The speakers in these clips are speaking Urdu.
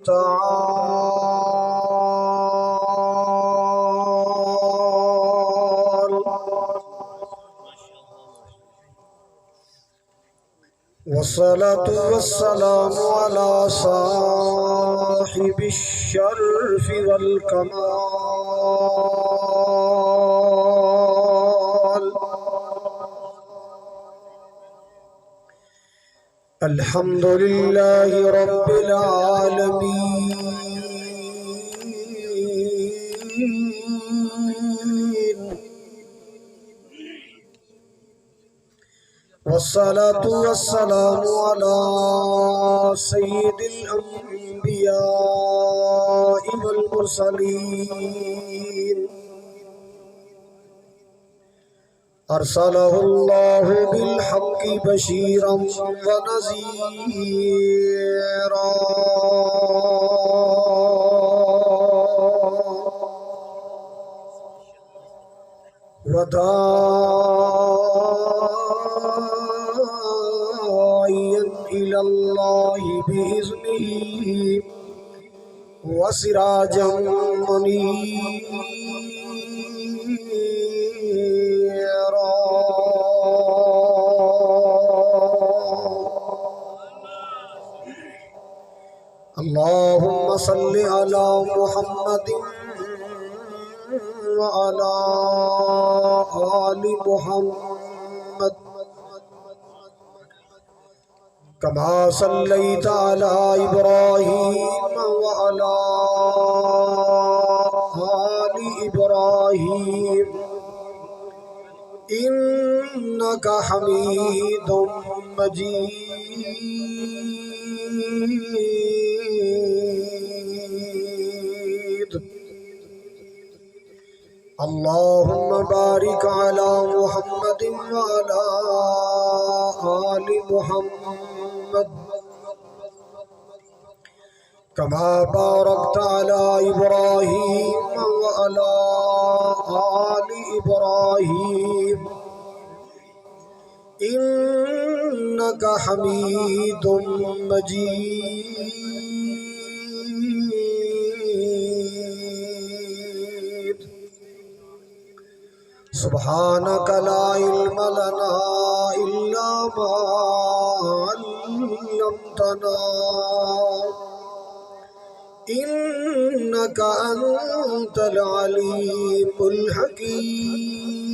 المستعان والصلاة والسلام على صاحب الشرف والكمال الحمد لله رب العالمين والصلاة والسلام على سيد الأنبياء والمرسلين أرسله الله بالحق بشيرا ونذيرا وداعيا إلى الله بإذنه وسراجا منيرا اللهم صل على محمد وعلى آل محمد كما صليت على إبراهيم وعلى آل إبراهيم إنك حميد مجيد اللهم بارك على محمد وعلى آل محمد كما باركت على إبراهيم وعلى آل إبراهيم إنك حميد مجيد سبحانك لا علم لنا إلا ما علمتنا إنك أنت العليم الحكيم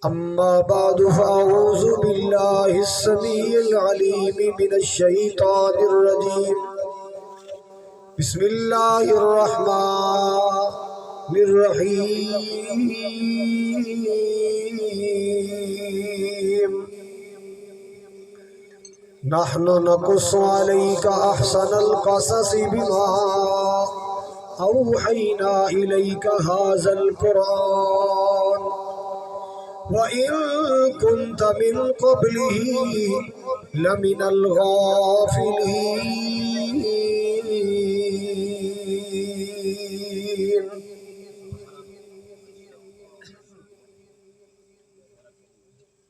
أما بعد فأعوذ بالله السميع العليم من الشيطان الرجيم بسم الله الرحمن الرحيم نحن نقص عليك أحسن القصص بما أوحينا إليك هذا القرآن وإن كنت من قبله لمن الغافلين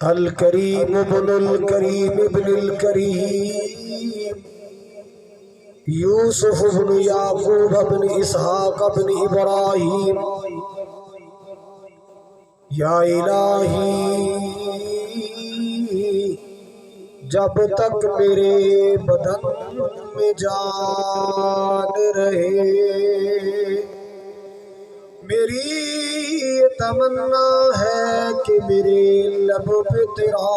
الكريم ابن الكريم ابن الكريم يوسف بن يعقوب بن إسحاق بن إبراهيم یا الہی جب تک میرے بدن میں جان رہے میری تمنا ہے کہ میرے لب پہ تیرا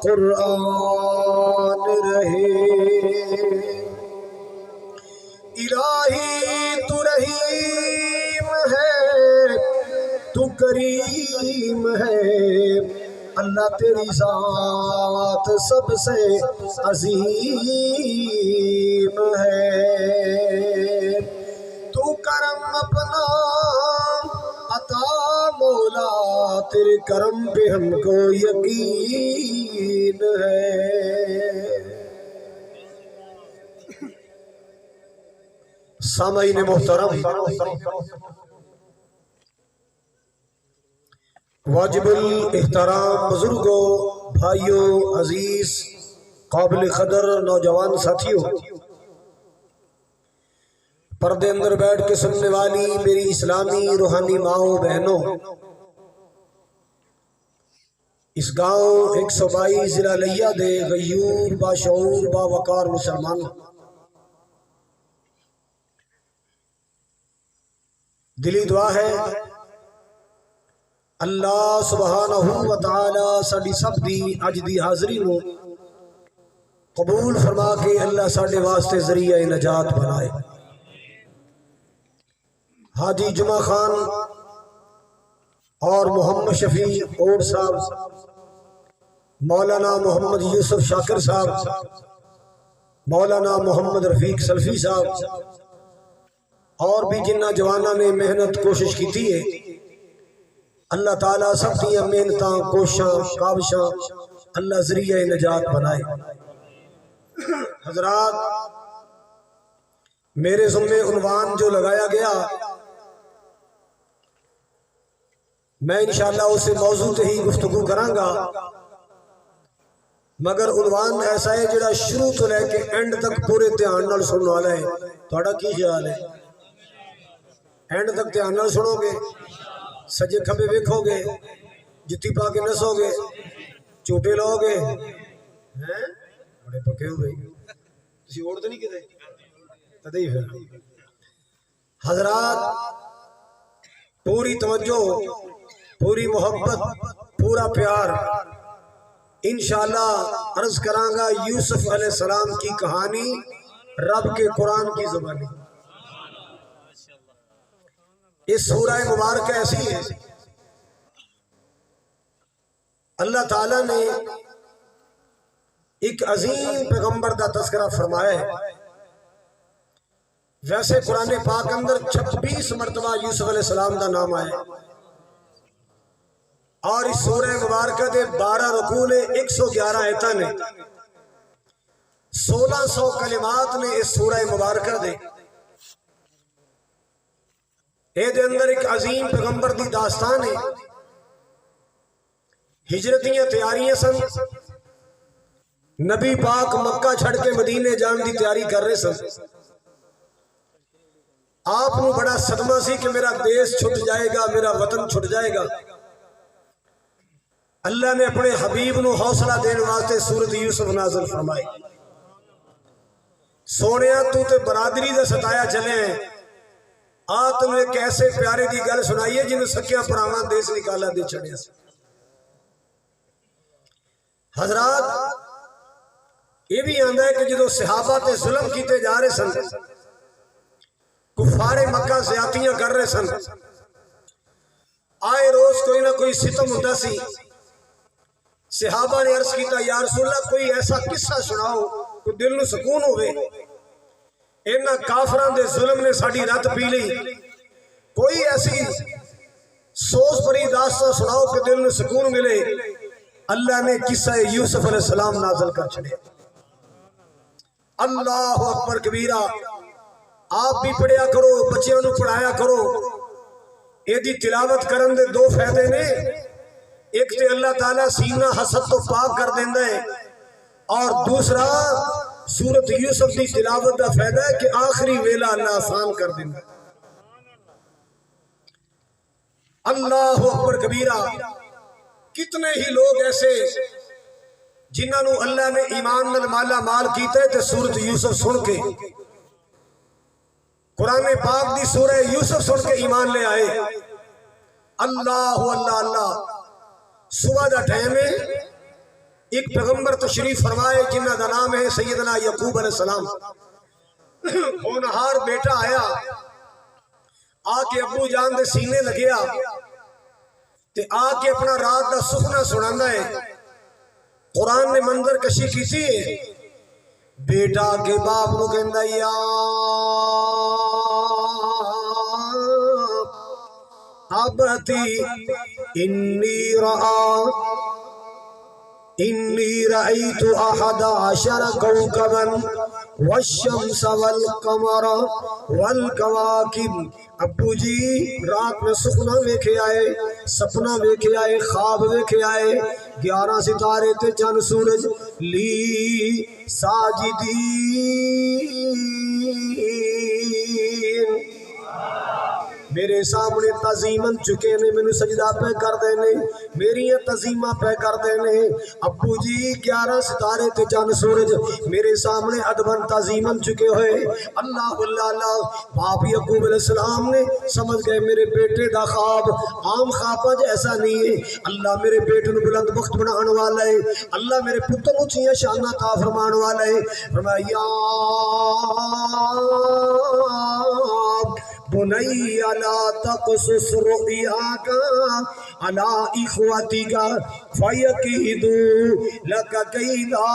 قرآن رہے الہی تو رحیم ہے تو کریم ہے اللہ تیری ذات سب سے عظیم ہے تو کرم اپنا عطا مولا تیرے کرم پہ ہم کو یقین ہے سامعین محترم واجب الاحترام بزرگوں بھائیوں، عزیز قابل قدر نوجوان ساتھیوں، پردے اندر بیٹھ کے سننے والی میری اسلامی روحانی ماؤں بہنوں، اس گاؤں 122 ضلع لیا دے غیور باشعور باوقار مسلمانوں، دلی دعا ہے اللہ سبحانہ و تعالی ساڈی سب دی اج دی حاضری نو قبول فرما کے اللہ ساڈے واسطے ذریعہ نجات بنائے۔ حاجی جمعہ خان اور محمد شفیع اوڑ صاحب، مولانا محمد یوسف شاکر صاحب، مولانا محمد رفیق سلفی صاحب اور بھی جنہ جوانہ نے محنت کوشش کی تھی ہے، اللہ تعالیٰ سب دیا محنتاں کوشاں کاوشاں اللہ ذریعہ نجات بنائے۔ حضرات، میرے ذمہ عنوان جو لگایا گیا میں انشاءاللہ اسے موضوع تے ہی گفتگو کراں گا، مگر عنوان ایسا ہے جڑا شروع تو لے کے اینڈ تک پورے دھیان نال سننے والا ہے۔ تھوڑا کی خیال ہے؟ اینڈ تک دھیان نال سنو گے، سجے کھبے ویکھو گے، جتی پا کے نسو گے، چوٹے لو گے، بڑے پکے ہو گئی تسی اوڑ تو نہیں کتے تدہی پھر۔ حضرات، پوری توجہ، پوری محبت، پورا پیار، انشاءاللہ عرض کراں گا یوسف علیہ السلام کی کہانی رب کے قرآن کی زبانی۔ اس سورہ مبارکہ ایسی ہے، اللہ تعالیٰ نے ایک عظیم پیغمبر دا تذکرہ فرمایا ہے۔ ویسے قرآن پاک اندر 26 مرتبہ یوسف علیہ السلام دا نام آیا، اور اس سورہ مبارکہ دے 12 رکوع نے 111 آیتاں نے 1600 کلمات نے اس سورہ مبارکہ دے۔ اے دے اندر ایک عظیم پیغمبر دی داستان ہے۔ ہجرتیاں تیاریاں سن، نبی پاک مکہ چھڑ کے مدینے جان دی تیاری کر رہے سن۔ آپ نو بڑا صدمہ سی کہ میرا دیس چھٹ جائے گا، میرا وطن چھٹ جائے گا۔ اللہ نے اپنے حبیب نو حوصلہ دین واسطے سورۃ یوسف نازل فرمائی۔ سونیا تو تے برادری دا ستایا چلے ہیں، تمہیں ایک ایسے پیارے دی گل سنائیے جنہوں سکیاں پراواں دیس نکالا دے چھڑے سے۔ حضرات، یہ بھی آندہ ہے کہ جدو صحابہ تے ظلم کیتے جا رہے سن، کفار مکہ زیادتیاں کر رہے سن، آئے روز کوئی نہ کوئی ستم ہوتا سی۔ صحابہ نے عرض کیتا یا رسول اللہ کوئی ایسا قصہ سناؤ کوئی دل نو سکون ہوئے، انہاں کافران دے ظلم نے ساڑی رات پی لی، کوئی ایسی سوز بری داستان سناؤ کہ دل نو سکون ملے۔ اللہ نے قصہ یوسف علیہ السلام نازل کر چھڑے۔ اللہ اکبر کبیرہ، آپ بھی پڑھیا کرو، بچیاں نو پڑھایا کرو۔ یہ دی تلاوت کرن دے 2 فائدے نے، ایک تے اللہ تعالیٰ سینہ حسد تو پاک کر دیندہ ہے، اور دوسرا سورۃ یوسف دی تلاوت دا فائدہ ہے کہ آخری ویلہ اللہ آسان کر دیندہ ہے۔ اللہ اکبر کبیرہ، کتنے ہی لوگ ایسے جنہاں نو اللہ نے ایمان نال مالا مال کیتے تے سورۃ یوسف سن کے، قرآن پاک دی سورہ یوسف سن کے ایمان لے آئے۔ اللہ اللہ اللہ، صبح دا ٹائم ہے، ایک پیغمبر تشریف فرمائے جنہ دا نام ہے سیدنا یعقوب علیہ السلام۔ ہونہار بیٹا آیا، آ کے ابو جان دے سینے لگیا تے آ کے اپنا رات دا سخنہ سناندہ ہے۔ قرآن نے منظر کشی کیسی ہے، بیٹا کے باپ نو کہندہ یا ابتی انی رأیت احد عشر کوکبا والشمس والقمر والکواکب۔ ابو جی رات میں سخنہ ویکھے آئے، سپنا ویکھے آئے، خواب ویکھے آئے 11 ستارے تے چند سورج لی ساجدین میرے سامنے تعظیمن چکے نے مینوں سجدہ پہ کر دینے میری تعظیمہ پہ کر دینے ابو جی 11 ستارے تے چند سورج میرے سامنے ادبن تعظیمن چکے ہوئے اللہ اللہ باپ یعقوب علیہ السلام نے سمجھ گئے میرے بیٹے دا خواب عام خواب ایسا نہیں ہے اللہ میرے بیٹے نو بلند بخت بنانے والا ہے اللہ میرے پتر نو اونچیاں شاناں عطا فرمانے والا ہے فرمایا بنی لا تقصص رؤیاک علی اخوتک فیکیدوا لک کیدا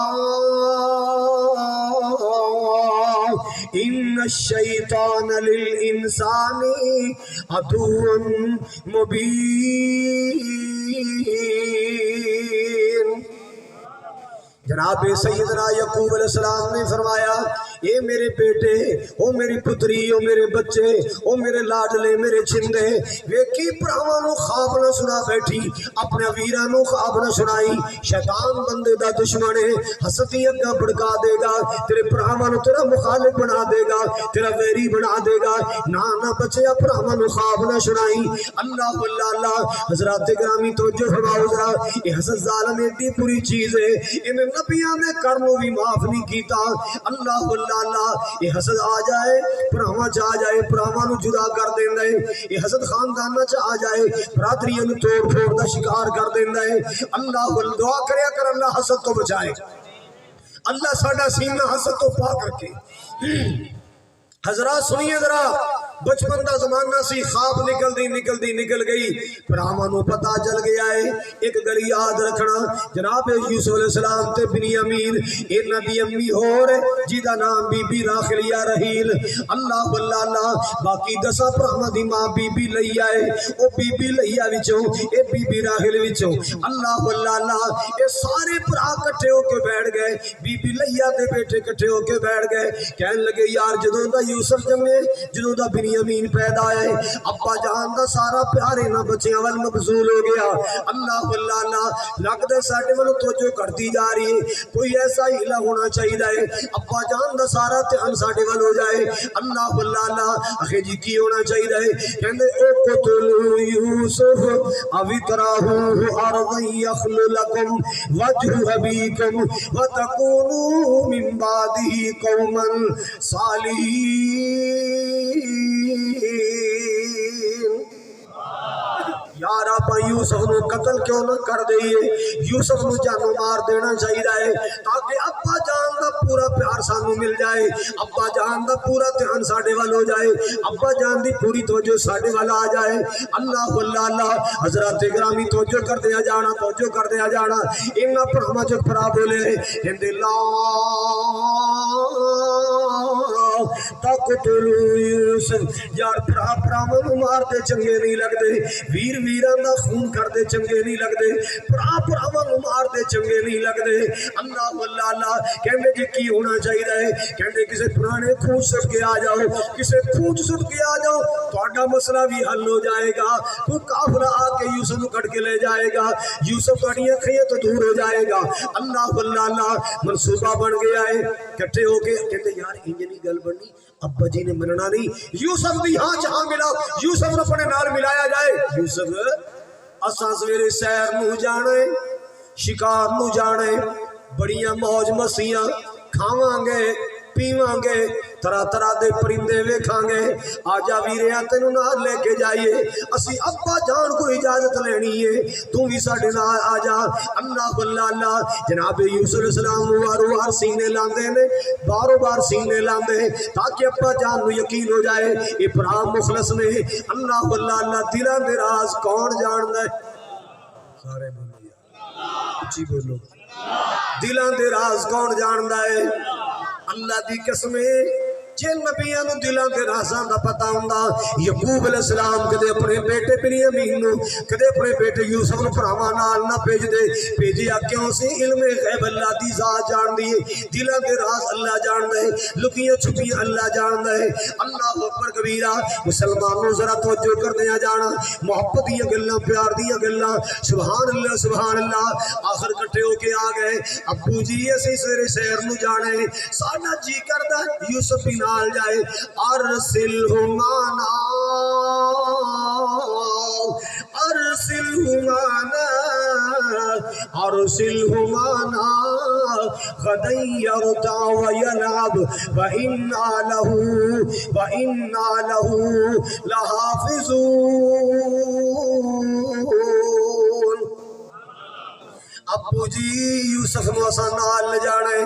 ان الشیطان للانسان عدو مبین جناب سیدنا یعقوب علیہ السلام نے فرمایا اے میرے بیٹے او میری پتری او میرے بچے او میرے لاڈلے میرے چھندے ویکھی پراواں نو خواب نہ سنا بیٹھی اپنے ویراں نو خواب نہ سنائی شیطان بندے دا دشمن ہے حسدی اگا بھڑکا دے گا تیرے پراواں نو تیرا مخالف بنا دے گا تیرا ویری بنا دے گا نہ بچیا پراواں نو خواب نہ سنائی اللہ اللہ حضرات گرامی توجہ فرماؤ ذرا یہ حسد ظالم ایڈی بری چیز ہے انہیں نبیاں نے کرنو بھی معاف نہیں کیتا اللہ اللہ یہ حسد آ جائے پراواں چ آ جائے پراواں نو جدا کر دیندا ہے یہ حسد خانداناں چ آ جائے برادریاں نو توڑ پھوڑ دا شکار کر دیندا ہے اللہ دعا کریا کر اللہ حسد تو بچائے اللہ ساڈا سینہ حسد تو پاک رکھے حضرات سنیے ذرا بچپن دا زمانہ سی خواب نکل گئی پراواں نو پتہ چل گیا ہے ایک گل یاد رکھنا جناب یوسف علیہ السلام تے بنیامین انہاں دی امی ہور جی دا نام بی بی راحل یا رحیل اللہ اللہ باقی 10 پراواں دی ماں بی بی لیا ہے او بی بی لیا وچوں اے بی بی راحل وچوں اللہ اللہ اے سارے بھرا اکٹھے ہو کے بیٹھ گئے بی بی لیا دے بیٹے اکٹھے ہو کے بیٹھ گئے کہن لگے یار جدوں دا یوسف جمے جدوں دا بنیامین پیدا ہے ابا جان دا سارا پیار انہاں بچیاں ول مبذول ہو گیا اللہ اللہ لگدا ساڈے ول توجہ کرتی جا رہی ہے کوئی ایسا ہیلا ہونا چاہیے ہے ابا جان دا سارا دھیان ساڈے ول ہو جائے اللہ اللہ اخے جی کی ہونا چاہیے ہے کہندے او قتل یوسف او تراہو ارض یخل لکم وجه ابیکم وتکونوا من بعده قوما صالحین یار آپ یوسف نو قتل کیوں نہ کر دئیے یوسف نو جانو مار دینا چاہیے تاکہ ابا جان دا پورا پیار سانو مل جائے ابا جان دا پورا دھیان ساڈے وال ہو جائے ابا جان دی پوری توجہ ساڈے وال آ جائے اللہ اللہ حضرات گرامی توجہ کر دیا جانا انہاں پراواں چ پرا بولے کہندے لا تقتلوا یوسف یار پراواں نو مار دے چنگے نہیں لگدے ویر ویراں دا خون کر دے چنگے نہیں لگدے پراواں نو مار دے چنگے نہیں لگدے اللہ اللہ کہندے جی کی ہونا چاہیے ہے کہندے کسے پرانے خون سٹ کے آ جاؤ کسے خون سٹ کے آ جاؤ تہاڈا مسئلہ بھی حل ہو جائے گا کوئی قافلہ آ کے یوسف نو کٹ کے لے جائے گا یوسف تہاڈی اکھیاں تو دور ہو جائے گا اللہ اللہ منصوبہ بن گیا ہے کٹھے ہو کے کہندے یار انج نہیں گل بننی ابا جی نے مننا نہیں یوسف بھی ہاں جہاں ملا یوسف نو اپنے نال ملایا جائے یوسف اساں سویرے سیر نو جانے شکار نو جانے بڑیاں موج مسیاں کھاواں گے پیواں گے طرح طرح دے پرندے ویکھاں گے آجا ویریاں تینوں نال لے کے جائیے اسی ابا جان کو اجازت لینی ہے تو بھی ساڈے نال آجا اللہ اللہ جناب یوسف علیہ السلام وار وار سینے لاندے نے بار بار سینے لاندے تاکہ ابا جان نو یقین ہو جائے اے بھرا مخلص نے اللہ اللہ دلاں دے راز کون جاندا ہے سارے بولو اچھی بولو دلاں دے راز کون جاندا ہے اللہ دی قسم جے نبیاں نو دلاں دے رازاں دا پتہ ہوندا یعقوب علیہ السلام کدے اپنے بیٹے بنیامین نو کدے اپنے بیٹے یوسف نو بھراواں نال نہ بھیج دے بھیجیا کیوں سی علم غیب اللہ دی ذات جان دی دلاں دے راز اللہ جان دے لکیاں چھپیاں اللہ جان دے اللہ اکبر کبیرہ مسلمانوں ذرا توجہ کر دیا جانا محبت دی گلاں پیار دی گلاں سبحان اللہ آخر کٹھے ہو کے آ گئے ابو جی اسی سویرے سیر نو جانے ساڈا جی کردا یوسف بھی نال جائے ارسلہ معنا ارسلہ معنا غدا یرتع ویلعب وإنا له لحافظون ابو جی یوسف نو اساں نال لے جانے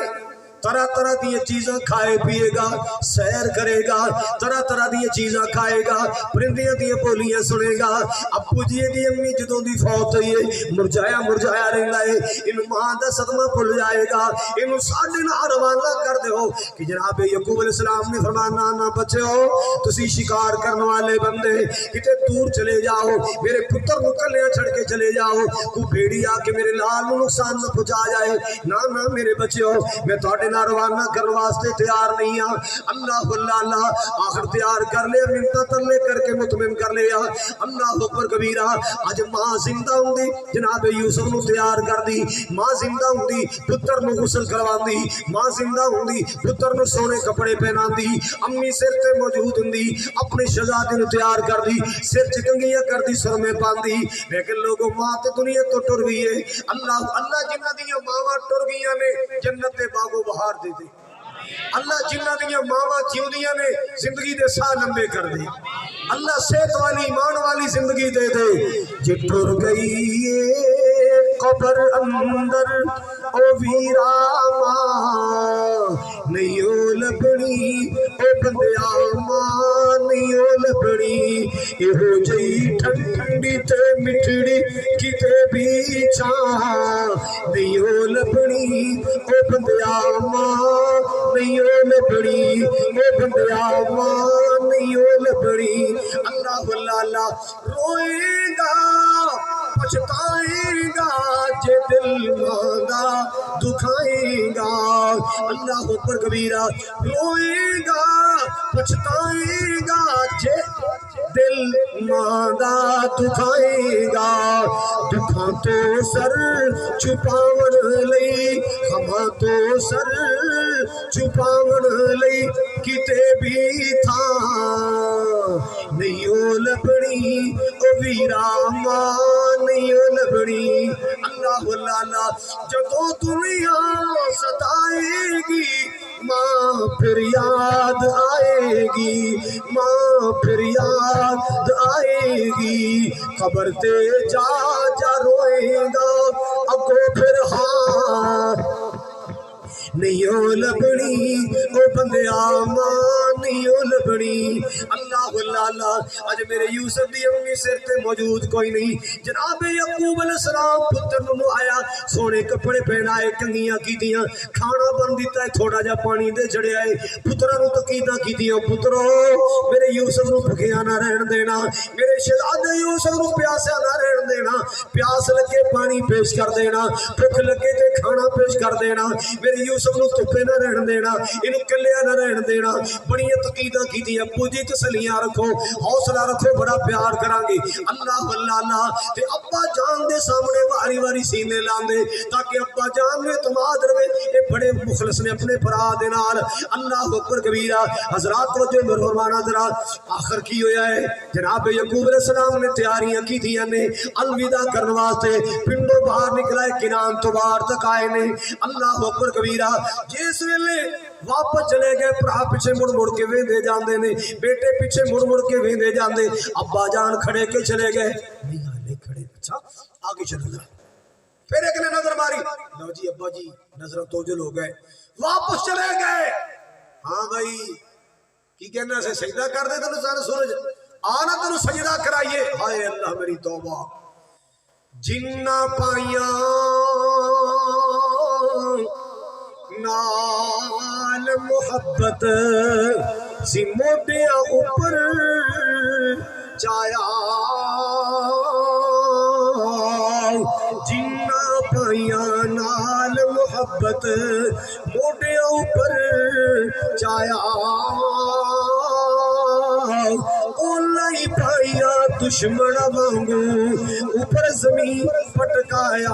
طرح طرح دی چیزاں کھائے پیے گا سیر کرے گا طرح طرح دی چیزاں کھائے گا پرندیاں دی بولیاں سنے گا ابو جی دی امی جدوں دی فوت ہوئی ہے مرجایا رہندا ہے ان ماں دا صدمہ بھول جائے گا اینو ساڈے نال روانہ کر دیو کہ جناب یعقوب علیہ السلام نے فرمایا نہ بچو تسی شکار کرنے والے بندے کتے دور چلے جاؤ میرے پتر نو کلیاں چھڑ کے چلے جاؤ کو بھیڑی آ کے میرے لال نو نقصان نہ پہنچا جائے نہ میرے بچو میں تواڈے روانہ کرنے واسطے تیار نہیں ہاں اللہ آخر تیار کر لیا منتا ترلے کر کے مطمئن کر لیا اللہ اکبر کبیرہ اج ماں زندہ ہوندی جناب یوسف نو تیار کر دی ماں زندہ ہوندی پتر نو غسل کرواندی ماں زندہ ہوندی پتر نو سونے کپڑے پہناندی امی سر تے موجود ہوندی اپنے شہزادے نو تیار کر دی سر چکنگیاں کر دی سر میں پاندی لیکن لوگوں ماں تے دنیا تو ٹر گئی ہے اللہ جنہ دیاں ماواں ٹر گئیاں نے جنت دے باغ و بہار دے دے اللہ جنہ دیاں ماواں جیوندیاں نے زندگی دے سال لمبے کر دے اللہ صحت والی ایمان والی زندگی دے دے جے ٹر گئی قبر اندر او ویرا ماں نہیں او لبنی او بندیا ماں نہیں او لبنی ایہو جئی ٹھنڈی تے مٹھڑی کتے بھی چاہ نہیں او لبنی او بندیا ماں نہیں او لبنی او بندیا ماں نہیں او لبنی اللہ روئے گا پچھتائے گا جے دل مانگا دکھائے گا اللہ اکبر کبیرہ روئے گا پچھتائے گا جے دل مانگا دکھائے گا دکھاں تو سر چھپاون لئی غماں تو سر چھپاون لئی کتے بھی تھا نہیں او لبنی او ویرا ماں نہیں او لبنی اللہ جدوں دنیا ستائے گی ماں پھر یاد آئے گی ماں پھر یاد آئے گی قبر تے جا روئے گا اگو پھر ہاں نہیں او لبنی او بندیا ماں نہیں او لبنی اللہ اج میرے یوسف دی امی سر تے موجود کوئی نہیں جناب یعقوب علیہ السلام پتر نو آیا سونے کپڑے پہنائے کنگیاں کیتیاں کھانا بن دیتا ہے تھوڑا جا پانی دے چڑھیا ہے پترا نو تقیداں کیتیاں پترو میرے یوسف نو بھکیا نہ رہن دینا میرے شہزادے یوسف نو پیاسا نہ رہن دینا پیاس لگے پانی پیش کر دینا بھوک لگے تے کھانا پیش کر دینا میرے یوسف نو تپے نہ رہن دینا انو کلیا نہ رہن دینا بڑی تقیداں کیتی ابو جی تسلیاں رکھو حوصلہ رکھو بڑا پیار کران گے اللہ تے ابا جان دے سامنے واری واری سینے لاندے تاکہ ابا جان میں اعتماد رہے اے بڑے مخلص نے اپنے بھرا دے نال اللہ اکبر کبیرہ حضرات توجہ فرمانا ذرا آخر کی ہویا ہے جناب یعقوب علیہ السلام نے تیاریاں کیتیاں نے الوداع کرنے واسطے پنڈوں باہر نکلا ہے کنان تو باہر تک آئے نے اللہ اکبر کبیرہ جس ویلے واپس چلے گئے بھرا پیچھے مڑ کے ویندے جاندے نے بیٹے پیچھے مڑ کے ویندے جاندے ابا جان کھڑے کے چلے گئے نہیں کھڑے اچھا آگے چلے گئے پھر ایک نے نظر ماری لو جی ابا جی نظر توجل ہو گئے واپس چلے گئے ہاں بھائی کی کہنا سے سجدہ کر دے تینوں سارے سورج آنا تینوں سجدہ کرائیے ہائے اللہ میری توبہ جنہ پائیاں نال محبت سی موٹیاں اوپر چایا جنہ پائیاں نال محبت موٹیاں اوپر چایا اولائی پائیاں دشمن وانگو اوپر زمین پٹکایا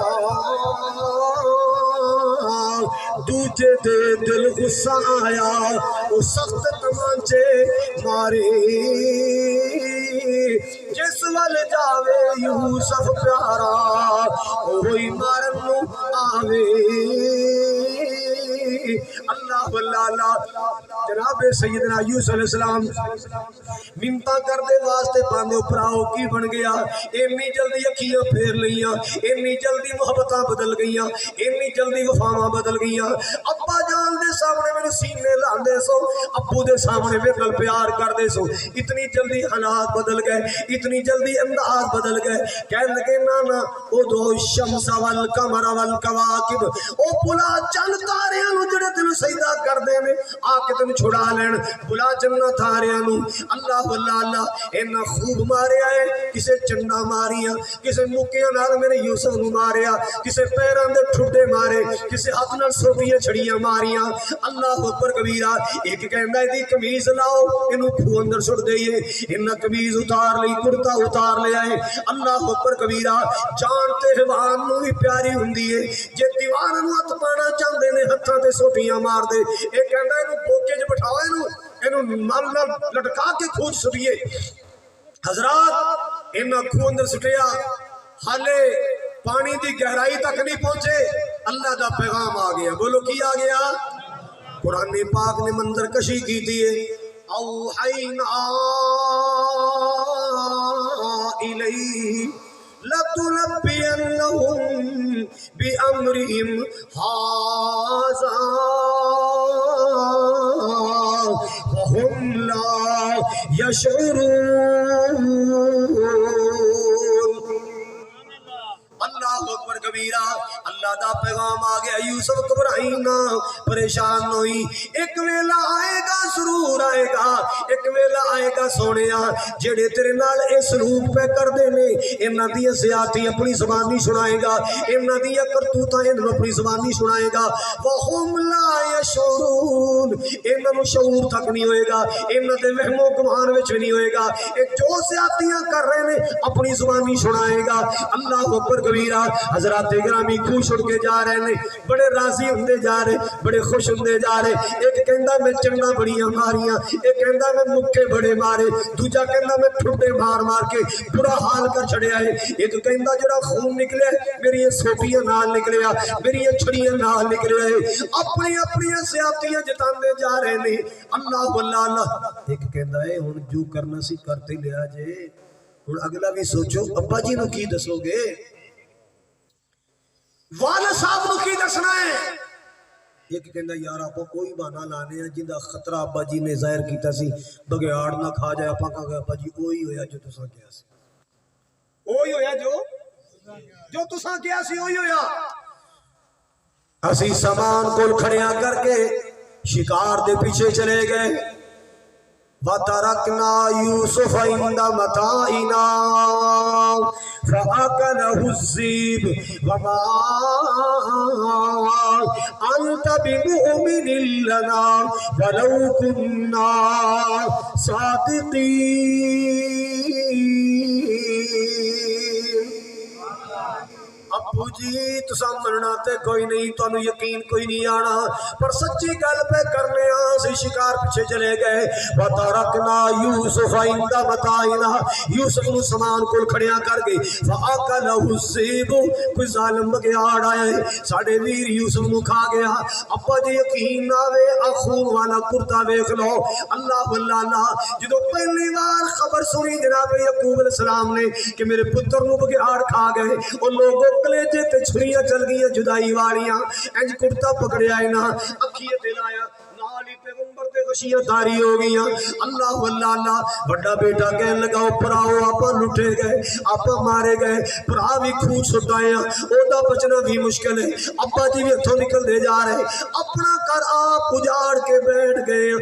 دوجے دے دل غصہ آیا وہ سخت تمانچے مارے جس وال جاوے یوسف پیارا وہی مارن نو آوے اللہ واللہ جناب سیدنا یوسف علیہ السلام منتا کر دے واسطے پاندے اپراؤ کی بن گیا اتنی جلدی اکھیاں پھیر لیاں اتنی جلدی محبتاں بدل گئیاں اتنی جلدی وفاواں بدل گئیاں ابا جان دے سامنے میرے سینے لاندے سو ابو دے سامنے میرے نال پیار کر دے سو اتنی جلدی حالات بدل گئے اتنی جلدی انداز بدل گئے کہنے لگے نانا او دو الشمس والقمر والکواکب او بلا چند تاریاں نو جڑے تینوں سجدہ کر دے نے آ کے تینوں چھڑا لین بلا چند تاریاں نو اللہ واللہ اللہ اینا خوب ماریا ہے کسے چنڈا ماریاں کسے مکیاں نال میرے یوسف نو ماریا کسے پیران دے ٹھڈے مارے کسے ہاتھ نال سوٹیاں چھڑیاں ماریاں اللہ اکبر کبیرہ ایک کہندا ہے دی قمیض لاؤ اینو کھو اندر سٹ دئیے انہاں قمیض اتار لئی کرتا اتار لے آئے اللہ اکبر کبیرہ جان تے حیوان نو ہی پیاری ہوندی ہے جے دیوار نو ہتھ پانا چاہندے نے ہتھاں تے سوٹیاں مار دے اے کہندا اینو بوکے چ بٹھاؤ اینو مال نال لٹکا کے کھوج سٹیے حضرات انہاں کھو اندر سٹیا حالے پانی دی گہرائی تک نہیں پہنچے اللہ دا پیغام آ گیا بولو کی آ گیا قرآن پاک نے منظر کشی کی تھی اوحینا الیہ لَتُنَبِّئَنَّهُمْ بِأَمْرِهِمْ هَٰذَا وَهُمْ لَا يَشْعُرُونَ اللہ اکبر کبیرہ اللہ دا پیغام آ گیا یوسف گھبرائینا پریشان ہوئی ایک ویلا آئے گا ضرور آئے گا ایک ویلا آئے گا سونیا جڑے تیرے نال اے سلوک پہ کر دے نے انہاں دی زیادتی اپنی زبانی سنائے گا انہاں دی کرتوتاں انہاں اپنی زبانی سنائے گا وہم لا یشعرون انہاں نو شعور تک نہیں ہوئے گا انہاں دے وہم و گمان وچ نہیں ہوئے گا اے جو زیادتیاں کر رہے نے اپنی زبانی سنائے گا اللہ اکبر کبیرہ حضرات گرامی خوش اڑ کے جا رہے ہیں بڑے راضی ہوندے جا رہے بڑے خوش ہوندے جا رہے ایک کہندا میں چنگا بڑیاں ماریاں ایک کہندا میں مکے بڑے مارے دوجا کہندا میں ٹھڈے مار مار کے برا حال کر چھڑیا ہے ایک کہندا جڑا خون نکلے میری سوٹیاں نال نکلیا میری چھڑیاں نال نکلیا ہے اپنی اپنی زیادتیاں جتاندے جا رہے نے اللہ واللہ اللہ ایک کہندا ہے ہن جو کرنا سی کرتے لیا جے ہن اگلا بھی سوچو ابا جی نو کی دسو گے والد صاحب نو کی دسنا ہے ایک کہندا یار آپ کوئی بہانا لانے ہیں جندا خطرہ ابا جی نے ظاہر کیتا سی بگیاڑ نہ کھا جائے آپ کہا ابا جی وہی ہویا جو تساں کیا سی وہی ہویا جو تساں کیا سی وہی ہویا اسی سامان کول کھڑیاں کر کے شکار دے پیچھے چلے گئے وَتَرَكْنَا يُوسُفَ عِنْدَ مَتَاعِنَا فَأَكَلَهُ الذِّئْبُ وَمَا أَنْتَ بِمُؤْمِنٍ لَنَا وَلَوْ كُنَّا صَادِقِينَ ابو جی تساں مرنا تے کوئی نہیں تو یقین کوئی نہیں آنا پر سچی گل پہ کرنے آسی شکار پیچھے چلے گئے وَتَرَكْنَا يُوسُفَ عِنْدَ مَتَاعِنَا یوسف نو سامان کول کھڑیاں کر گئی فَأَكَلَهُ الذِّئْبُ کوئی ظالم بگیاڑ آئے ساڑے ویر یوسف نو کھا گیا ابا جی یقین نہ وے خون والا کرتا ویکھ لو اللہ واللہ اللہ جدو پہلی بار خبر سنی جناب یعقوب علیہ السلام نے کہ میرے پتر نو بگیاڑ کھا گئے اور لوگوں کلیجے تے چھریاں چل گئی جدائی والیاں انج کرتا پکڑیا ہے نا اکھیے دلایا نالی پیغمبر تے خوشیاں داری ہو گئیاں اللہ واللہ اللہ بڑا بیٹا کہنے لگا اوپر آؤ آپا لٹے گئے آپا مارے گئے پرا بھی خون سٹائے او دا بچنا بھی مشکل ہے ابا جی بھی ہتھوں نکل دے جا رہے اپنا کر آپ اجاڑ کے بیٹھ گئے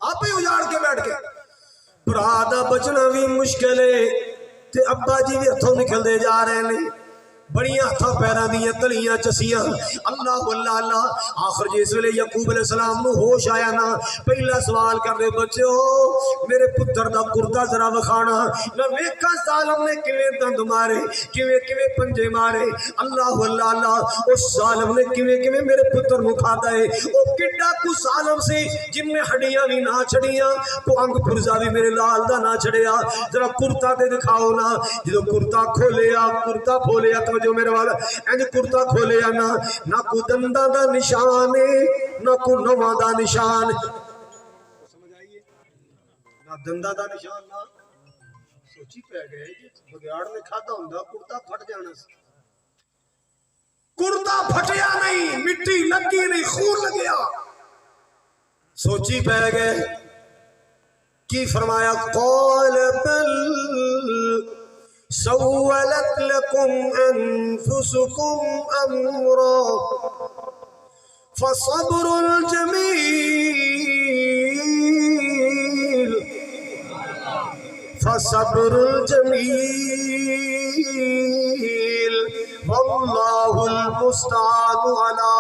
آپ ہی اجاڑ کے بیٹھ کے بھرا دا بچنا بھی مشکل ہے تے ابا جی بھی ہتھوں نکلتے جا رہے ہیں بڑی ہاتھوں پیروں دیا تلیاں چسیاں اللہ اللہ اللہ آخر جس ویلے یعقوب علیہ السلام نو ہوش آیا نا پہلا سوال کر دے بچو میرے پتر دا کرتا ذرا وکھانا میں ویکھاں ظالم نے کیویں دند مارے کیویں کیویں پنجے مارے اللہ اللہ اللہ اس ظالم نے کیویں کیویں میرے پتر نو کھادا ہے او کڈا کو ظالم سی جن میں ہڈیاں بھی نہ چھڑیاں کو انگ پرزا بھی میرے لال دا نہ چھڑیا ذرا کرتا تے دکھاؤ نا جدو کرتا کھولیا کرتا کھولیا جو میرے والا انج کرتا کھولیا نہ کو دندہ دا نشان نہ کو نواں دا نشان سمجھ آئیے نہ دندہ دا نشان نہ سوچی پہ گئے بگیاڑ نے کھاتا ہوندا کرتا پھٹ جانا سی کرتا پھٹیا نہیں مٹی لگی نہیں خون لگیا سوچی پہ گئے کی فرمایا قال بل سولت لكم أنفسكم أمرا فصبر الجميل والله المستعان على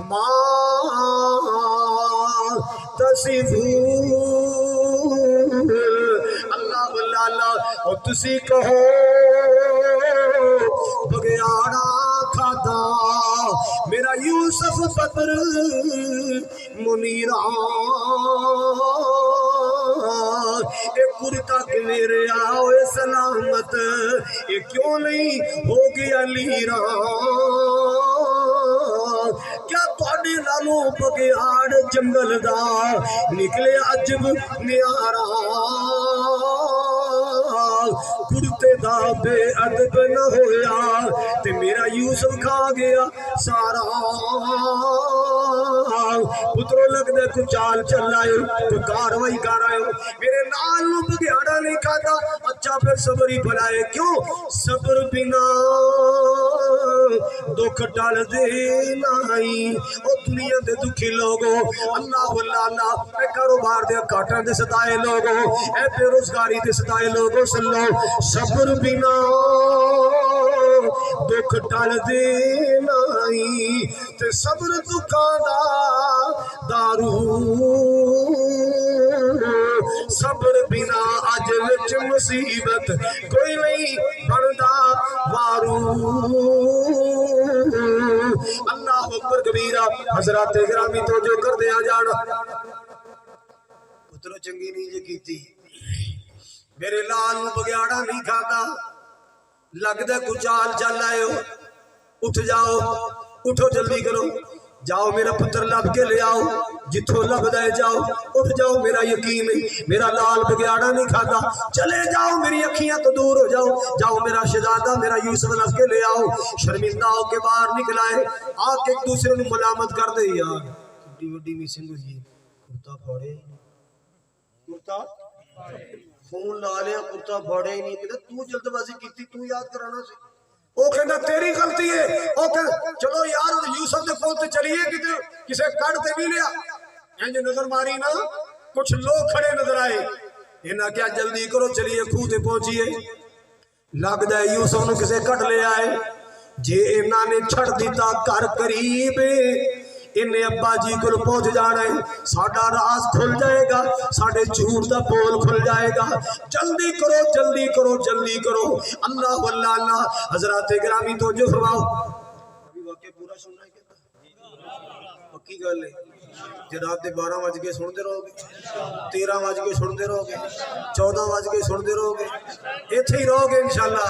ما تصفون اللہ اللہ اور تسی کہو بگیاڑا کھادا میرا یوسف بدر منیرا ایک کرتا کہ میرے آئے سلامت یہ کیوں نہیں ہو گیا لیرا کیا تھوڑی لالو بگیاڑ جنگل دا نکلے عجب نیارا کرتے دا بے ادب نہ ہویا تے میرا یوسف کھا گیا سارا پترو لگ دے کو چال چل آئے تو کاروائی کر آئے میرے نال نو بگیاڑا نہیں کھاتا اچھا پھر صبر ہی بھلائے کیوں صبر بنا دکھ ڈال دے نہیں او دنیا دے دکھی لوگو اللہ اللہ اللہ اے کاروبار دے کاٹاں دے ستائے لوگو اے بے روزگاری دے ستائے لوگو سن لو صبر بنا دکھ ڈال دے نہیں تے صبر دکھاں دا دارو صبر بنا اج وچ مصیبت کوئی نہیں بندا وارو اللہ اکبر کبیرہ حضرات گرامی توجہ کر دیا جانا پترو چنگی نہیں جے کیتی میرے لال نو بگیاڑا نہیں کھاتا لگدا کو چال چل آئے ہو اٹھ جاؤ اٹھو جلدی کرو جاؤ میرا پتر لب کے لے آؤ جتھو لب دے جاؤ اٹھ جاؤ میرا یقین ہے میرا لال بگیاڑا نہیں کھاتا چلے جاؤ میری اکھیاں تو دور ہو جاؤ جاؤ میرا شہزادہ میرا یوسف لب کے لے آؤ شرمندہ ہو کے باہر نکلائے آ کے ایک دوسرے نے ملامت کر دے یار کڈی وڈی میسنگ ہوئی کرتا پھاڑے کرتا فون لا لیا کرتا پھاڑے ہی نہیں کہتا تو جلد بازی کیتی تو یاد کرانا سی وہ کہنا تیری غلطی ہے وہ کہنا چلو یار یوسف دے فون تے چلیے کسے کڑ تے بھی لیا انج نظر ماری نا کچھ لوگ کھڑے نظر آئے انہاں کیا جلدی کرو چلیے کھو تے پہنچیے لگدا ہے یوسف نو کسے کٹ لے آئے جے انہاں نے چھڑ دیتا کر قریب انہیں ابا جی کو پہنچ جانا ہے ساڑھا راز کھل جائے گا ساڑھے جھوٹ دا بول کھل جائے گا جلدی کرو جلدی کرو جلدی کرو اللہ واللہ اللہ حضرات گرامی توجہ فرماؤ ابھی واقعہ پورا سننا ہے کہتا پکی گل ہے جناب دے 12 بج کے سن دے رہو گے 13 بج کے سن دے رہو گے 14 بج کے سن دے رہو گے ایتھے ہی رہو گے انشاءاللہ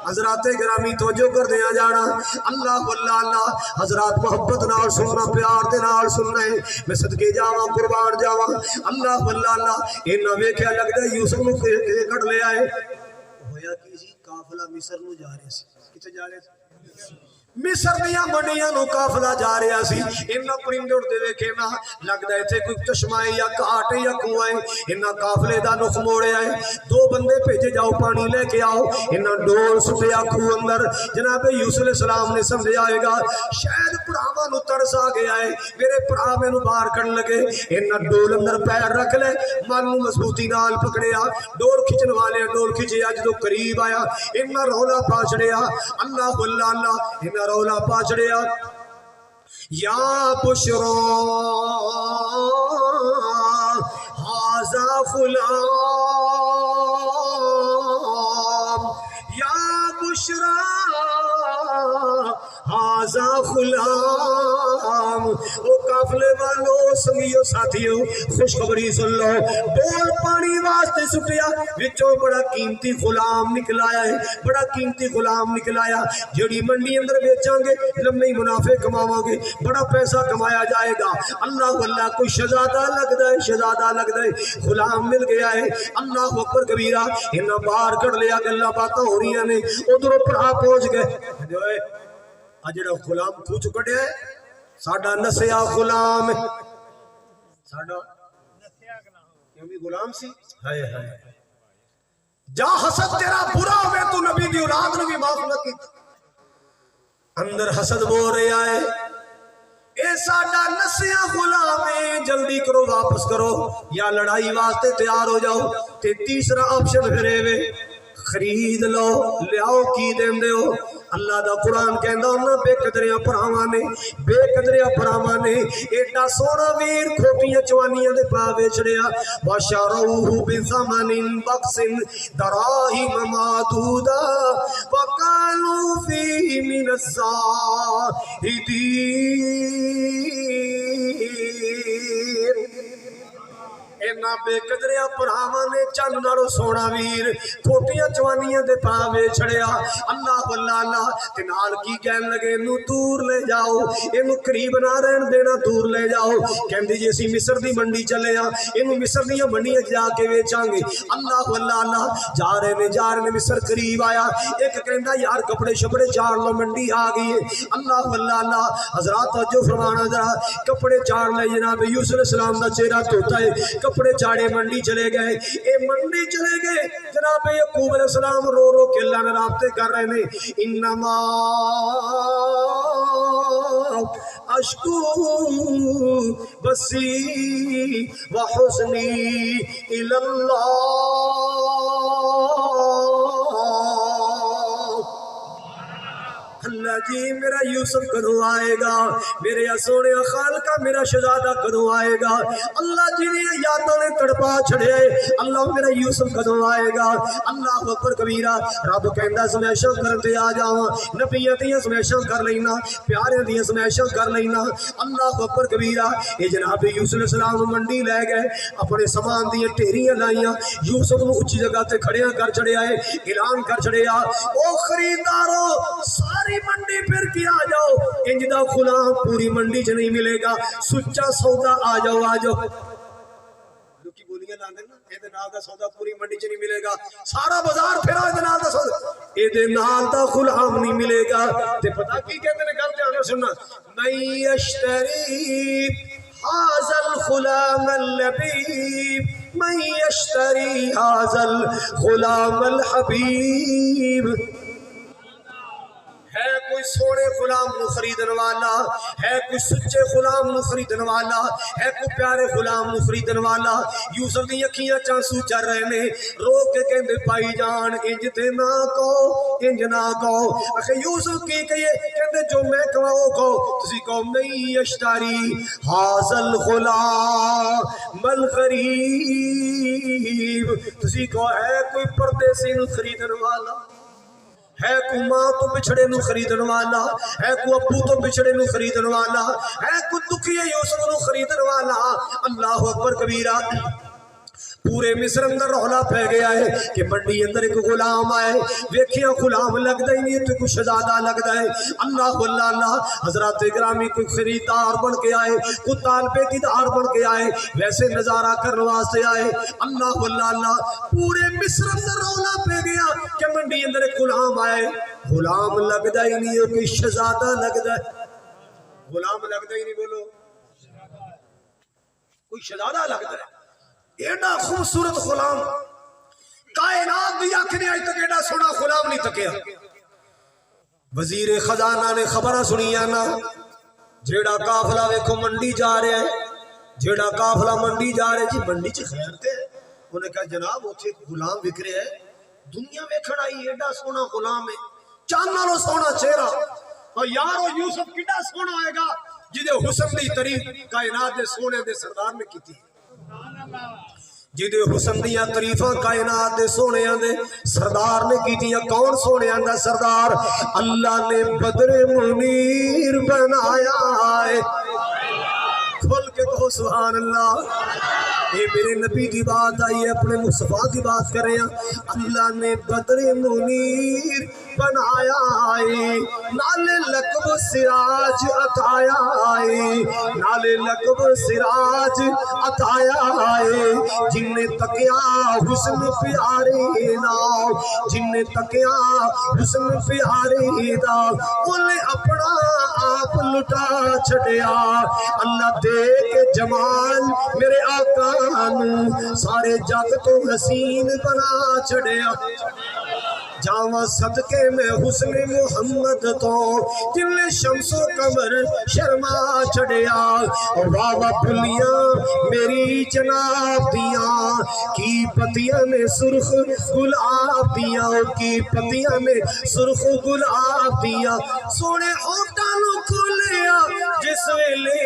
حضرات گرامی توجہ کر دیا جانا اللہ واللہ اللہ حضرات محبت نال سننا پیار دے نال سننا ہے میں صدقے جاواں قربان جاواں اللہ واللہ اللہ انہاں ویکھیا لگدا یوسف نو کٹ لے آئے ہویا کی جی قافلہ مصر نو جا رہے سی کتے جا رہے سی مصر دیا منڈیاں نو قافلہ جا رہا سی انہاں پرندے اڑدے ویکھے نا لگدا ایتھے کوئی چشمہ ہے یا گھاٹ ہے یا کنواں ہے انہاں قافلے دا رخ موڑیا ہے دو بندے بھیجے جاؤ پانی لے کے آؤ انہاں ڈول سٹیا کھو اندر جناب یوسف علیہ السلام نے سمجھا آئے گا شاید پراواں نو ترس آ گیا ہے میرے پرا مینوں باہر کڈن لگے انہاں ڈول اندر پیر رکھ لے من نو مضبوطی نال پکڑیا ڈول کھچن والے ڈول کھچے جدوں قریب آیا انہاں رولا پا چھڑیا اللہ اللہ اللہ انہاں رولا پا چھڑیا یا بشرا ھذا غلام یا بشرا ھذا غلام او قافلے والو سنگیو ساتھیو خوشخبری سن لو ڈول پانی واسطے سٹیا وچوں بڑا قیمتی غلام نکلایا ہے بڑا قیمتی غلام نکلایا جڑی منڈی اندر بیچاں گے لمبے منافع کماواں گے بڑا پیسہ کمایا جائے گا اللہ اللہ کوئی شہزادہ لگدا ہے شہزادہ لگدا ہے غلام مل گیا ہے اللہ اکبر کبیرہ انہاں باہر کڈ لیا گلاں باتاں ہو رہی نے ادھروں پڑا پہنچ گئے جو جڑا غلام کھو چکڑیا ہے ساڈا نسیا غلام ہے ساڈا نسیا کیوں بھی غلام سی ہائے ہائے جا حسد تیرا برا ہوئے تو نبی دی اولاد نے بھی معاف نہ کیتا اندر حسد بول رہا ہے اے ساڈا نسیا غلام ہے جلدی کرو واپس کرو یا لڑائی واسطے تیار ہو جاؤ تے تیسرا آپشن پھرے وے خرید لو لیاؤ کی دیندے ہو اللہ دا قرآن کہندا انہاں بے قدریاں بھراواں نے بے قدریاں بھراواں نے ایڈا سونا ویر کھوٹیاں چوانیاں دے پا ویچڑیا وشروہ بثمن بخس دراہم معدودا وکانوا فیہ من الزاہدین اینا بے قدریاں پراواں نے چند نالو سونا ویر کھوٹیاں چوانیاں دے پا ویچڑیا اللہ اللہ اللہ تے نال کی کہن لگے نو دور لے جاؤ اینو قریب نہ رہن دینا دور لے جاؤ کہندے جی اسی مصر دی منڈی چلے ہاں اینو مصر دی منڈیاں جا کے ویچاں گے اللہ اللہ اللہ جا رہے نے مصر قریب آیا ایک کہندا یار کپڑے شپڑے چاڑ لو منڈی آ گئی ہے اللہ اللہ اللہ حضرات توجہ فرمانا ذرا کپڑے چاڑ لے جناب یوسف علیہ السلام دا چہرہ دھوتا ہے کپڑے چاڑے منڈی چلے گئے اے منڈی چلے گئے جناب یعقوب علیہ السلام رو رو کے اللہ نے رابطے کر رہے ہیں انما اشکو بسی وحزنی الاللہ اللہ جی میرا یوسف کدوں آئے گا میرے سونے خالقہ میرا شہزادہ کدوں آئے گا اللہ جی نے یادوں نے تڑپا چھڑے اللہ میرا یوسف کدوں آئے گا اللہ اکبر کبیرہ رب کہندا سمیشاں کرتے آ جاواں نبیاں دیاں سمیشاں کر لینا پیارے دیاں سمیشاں کر لینا اللہ اکبر کبیرہ یہ جناب یوسف علیہ السلام منڈی لے گئے اپنے سامان دیاں ٹھیریاں لائیاں یوسف نو اونچی جگہ تے کھڑیاں کر چھڑیا ہے اعلان کر چھڑیا او خریدارو ساری منڈی پھر کی آ جاؤ انج دا غلام پوری منڈی چ نہیں ملے گا سچا سودا آ جاؤ لوکی بولیاں لاندے نا اے دے نال دا سودا پوری منڈی چ نہیں ملے گا سارا بازار پھرا اے دے نال دا سودا اے دے نال دا غلام نہیں ملے گا تے پتہ کی کہندے نے گل تے سننا میں یشتری هذا الغلام اللبیب من یشتری هذا الغلام الحبیب ہے کوئی سونے غلام نو خریدن والا ہے کوئی سچے غلام نو خریدن والا ہے کوئی پیارے غلام نو خریدن والا یوسف دی اکھیاں چانسو چر رہے نے رو کے کہندے بھائی جان انج تے نہ کہو انج نہ کہو اکھے یوسف کی کہے کہندے جو میں کہو کہو تسی کہو میں یشتری هذا الغلام الغریب تسی کہو ہے کوئی پردیسی نو خریدن والا ہے کو ماں تو بچھڑے نو خریدن والا ہے کو ابو تو بچھڑے نو خریدن والا ہے کو دکھی یوسف نو خریدن والا اللہ اکبر کبیرہ پورے مصر اندر رولا پہ گیا ہے کہ منڈی اندر ایک غلام آئے، ویکھیا غلام لگدا ہی نہیں، تو کوئی شہزادہ لگدا ہے۔ اللہ اللہ اللہ، حضرات گرامی کوئی خریدار بن کے آئے، کوئی طالب دیدار بن کے آئے، ویسے نظارہ کرنے واسطے آئے۔ اللہ اللہ اللہ، پورے مصر اندر رولا پہ گیا کہ منڈی اندر ایک غلام آئے، غلام لگدا ہی نہیں، کوئی شہزادہ لگدا ہے۔ غلام لگدا ہی نہیں، بولو کوئی شہزادہ لگدا ہے۔ ایڈا خوبصورت غلام، کائنات بھی آنکھیں آج تک ایڈا سونا غلام نہیں تکیا۔ وزیر خزانہ نے خبرہ سنی آنا، جیڑا قافلہ ویکھو منڈی جا رہے ہیں، جیڑا قافلہ منڈی جا رہے جی منڈی چ خیر تے انہوں نے کہا جناب اوتھے غلام وک رہے ہے، دنیا ویکھن آئی ایڈا سونا غلام ہے، چاند نالوں سونا چہرہ، اور یارو یوسف کڈا سونا ہوئے گا جدے حسن دی تعریف کائنات دے سونے دے سردار نے کیتی، جدے حسن دیاں تعریفاں کائنات دے سونیاں دے سردار نے کیتیاں۔ کون سونیاں دا سردار؟ اللہ نے بدر منیر بنایا ہے۔ کھل کے کہو سبحان اللہ۔ یہ میرے نبی کی بات آئی ہے، اپنے مصطفیٰ کی بات کر رہے ہیں۔ اللہ نے بدر منیر بنایا ہے، نالے لقب سراج عطایا ہے، نالے لقب سراج عطایا ہے۔ جن نے تکیا حسن پیارے نا، جن نے تکیا حسن پیارے نا، انہیں اپنا آپ لٹا چھڑیا۔ اللہ دے کے جمال میرے آقا نو سارے جگ تو حسین بنا چھڑیا۔ جاواں صدقے میں حسن محمد تو جن نے شمس و قمر شرما چھڑیا۔ واہ واہ پھلیاں میری جناب دیاں کی پتیاں میں سرخ گلاب دیاں، کی پتیاں میں سرخ گلاب دیاں۔ سونے ہوٹاں نو کھولیا جس ویلے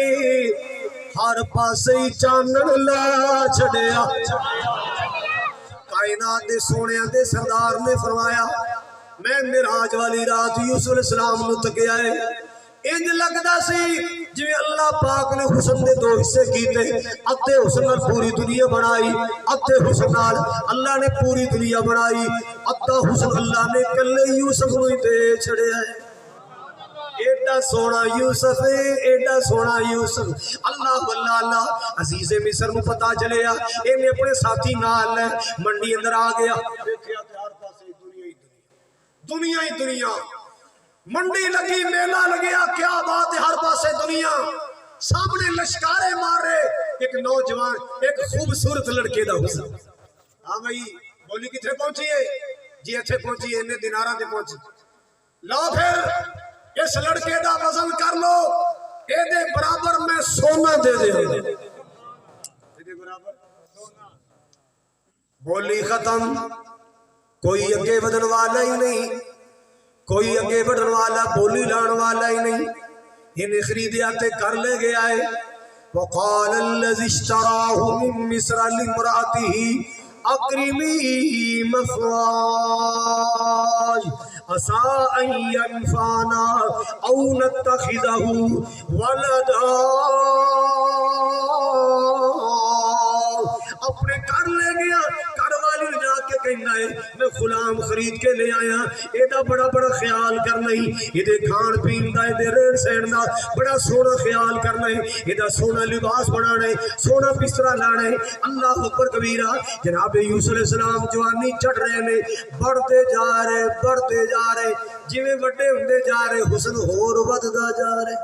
ہر پاسے چانن لا چھڑیا۔ کائنات دے سونیاں دے سردار نے فرمایا میں معراج والی رات یوسف علیہ السلام نو تکیا ہے، انج لگدا سی جو اللہ پاک نے حسن دے دو حصے کیتے، ادھے حسن نال پوری دنیا بنائی، ادھے حسن نال اللہ نے پوری دنیا بنائی، ادھا حسن اللہ نے کلے یوسف نو ہی دے چھڑیا ہے۔ ایڈا سونا یوسف ہے، ایڈا سونا یوسف۔ اللہ اللہ اللہ، عزیز مصر نو پتا چلیا، انہیں اپنے ساتھی نال منڈی اندر آ گیا، دیکھیا تے ہر پاسے دنیا ہی دنیا، دنیا ہی دنیا، منڈی لگی، میلہ لگیا، کیا بات ہے، ہر پاسے دنیا، سامنے لشکارے مارے، ایک نوجوان ایک خوبصورت لڑکے دا حسن۔ ہاں بھائی بولی کتنے پہنچی ہے جی؟ ایتھے پہنچی ہے، انہیں دیناراں تے پہنچی۔ لو پھر اس لڑکے دا وزن کر لو، اے دے برابر میں سونا دے دے۔ بولی ختم، کوئی اگے بدن والا ہی نہیں، کوئی اگے بڑھن والا بولی لان والا ہی نہیں۔ انہیں خریدیا تے کر لے گیا ہے۔ وقال الذي اشتراه من مصر لامرأته اکرمی مثواج عسى ان ينفعنا او نتخذه ولدا۔ اپنے کر لے گیا، کر والی جا کے کہنا ہے میں غلام خرید کے لے آیا، ایڈا بڑا بڑا خیال کرنا ہی، ایدے کھان پین دا، ایدے رہن سہن دا بڑا سونا خیال کرنا ہے، ایدہ سونا لباس بنانا ہے، سونا بسترا لانا ہے۔ اللہ اکبر کبیرہ۔ جناب یوسف علیہ السلام جوانی چڑھ رہے نے، بڑھتے جا رہے، بڑھتے جا رہے، جویں وڈے ہوندے جا رہے حسن ہور وددا جا رہے،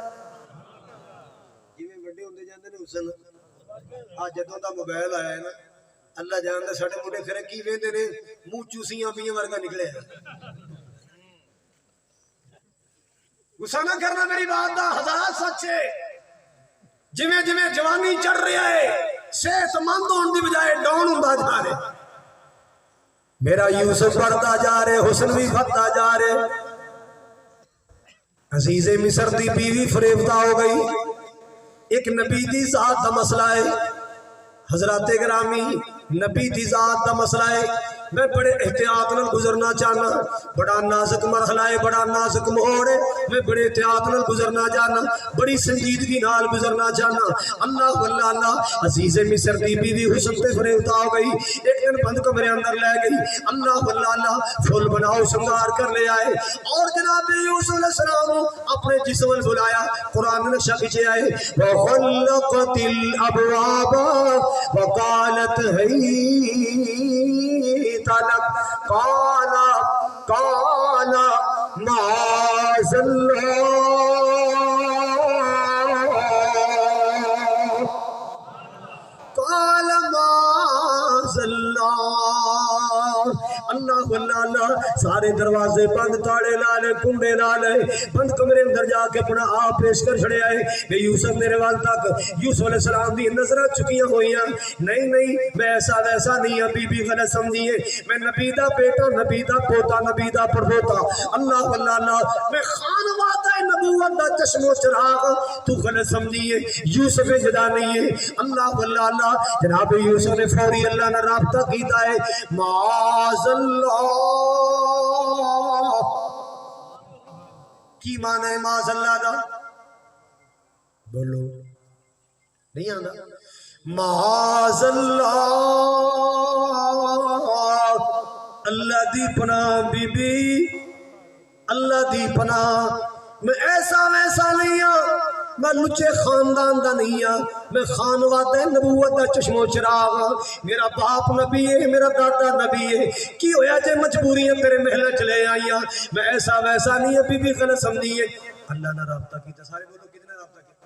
جویں وڈے ہوندے جاندے نے حسن۔ آج جدوں دا موبائل آیا ہے نا، اللہ جاندا ساڈے منڈے پھر کی ویندے نے، منہ چوسیاں پیاں ورگا نکلے۔ غصہ نہ کرنا میری بات دا، حضرات سچ ہے۔ جویں جویں جوانی چڑھ رہا ہے، صحت مند ہون دی بجائے ڈاؤن ہوندا جا رہے۔ میرا یوسف بڑھتا جا رہے، حسن بھی بڑھتا جا رہے۔ عزیز مصر دی بیوی فریفتہ ہو گئی۔ ایک نبی دی ذات دا مسئلہ ہے۔ حضرات گرامی نبی دی ذات دا مسئلہ ہے، میں بڑے احتیاط نال گزرنا چاہنا، بڑا نازک مرحلہ ہے، بڑا نازک موڑ ہے، میں بڑے احتیاط نال گزرنا چاہنا، بڑی سنجیدگی نال گزرنا چاہنا۔ اللہ اللہ اللہ، عزیز مصر دی بیوی حسن تے فریب آ گئی، ایک دن بند کمرے اندر لے گئی، اللہ اللہ اللہ پھول بناؤ سنگار کر لے آئے، اور جناب یوسف علیہ السلام اپنے جسم بلایا، قرآن نقشہ کھینچے آئے، وَخَلَّقَتِ الْأَبْوَابَ وَقَالَتْ هَيْتَ لَكَ قَالَ مَعَاذَ اللہ اللہ اللہ، سارے دروازے بند، تاڑے لالے، کنڈے لالے، بند کمرے اندر جا کے اپنا آپ پیش کر چھڑے آئے کہ یوسف میرے وال تک یوسف علیہ السلام دی نظرہ چکیاں ہوئی ہیں، نہیں میں ایسا ویسا نہیں ہے، بی بی غلط سمجھیے، میں نبی دا بیٹا، نبی دا پوتا، نبی دا پردوتا، اللہ اللہ اللہ، میں خانوادہ نبوت دا چشم و چراغ، تو غلط سمجھیے، یوسف جدا نہیں ہے، اللہ اللہ اللہ۔ جناب یوسف نے فوری اللہ نے رابطہ کیتا ہے، معاذ اللہ، کی معنی ہے معاذ اللہ دا؟ بولو نہیں آنا، معاذ اللہ، اللہ دی پناہ بی بی، اللہ دی پناہ، میں ایسا ویسا نہیں ہوں، میں لچے خاندان دا نہیں ہوں، میں خانوادہ نبوت دا چشم و چراغ ہوں، میرا باپ نبی ہے، میرا دادا نبی ہے، کی ہویا جے مجبوریاں تیرے محلہ چلے آئی ہیں، میں ایسا ویسا نہیں ہے، بی بی غلط سمجھیے۔ اللہ نے رابطہ کیتا، سارے بولو کتنے رابطہ کیتا؟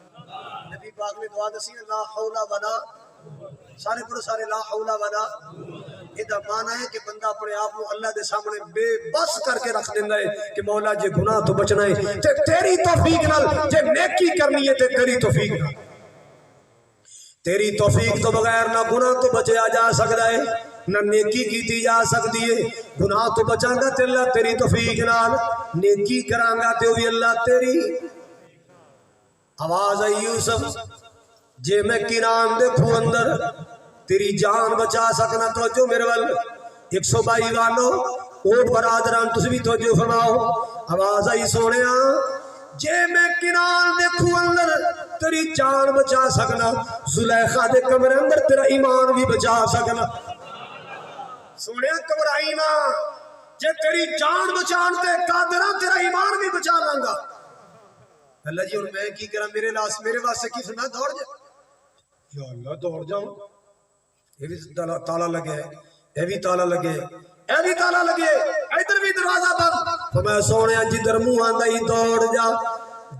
نبی پاک نے دعا دسی لا حول ولا، سارے بولو سارے لا حول ولا، یہ معنی ہے کہ بندہ اپنے آپ کو اللہ دے سامنے بے بس کر کے رکھ دینا ہے کہ مولا جے گناہ تو بچنا ہے، تے تیری توفیق نال، جے نیکی کرنی ہے تے تیری توفیق نال، تیری توفیق تو بغیر نہ گناہ تو بچیا جا سکتا ہے، نہ نیکی کیتی جا سکتی ہے، گناہ تو بچاں گا تے اللہ تیری توفیق نال، نیکی کراں گا تے بھی اللہ تیری۔ آواز آئی یوسف، جے میں کنان دیکھوں اندر تیری جان بچا سکنا، توجہ میرے وال 122 والو اوٹ برادران تسی بھی توجہ فرماؤ، آواز آئی سونیا، جے میں کنان دیکھوں اندر تیری جان بچا سکنا، زلیخا دے کمرے اندر تیرا ایمان بھی بچا سکنا، سونیا کبرائی نا، جے تیری جان بچان تے قادرہ تیرا ایمان بھی بچا لنگا۔ اللہ جی اور میں کی کرا، میرے واسطے کی سنا، دوڑ جا، یا اللہ دوڑ جاؤں، یہ بھی تالا لگے، یہ بھی تالا لگے، یہ بھی تالا لگے، ادھر بھی دروازہ بند، تو میں سونے جدھر منہ آندا ہی دوڑ جا،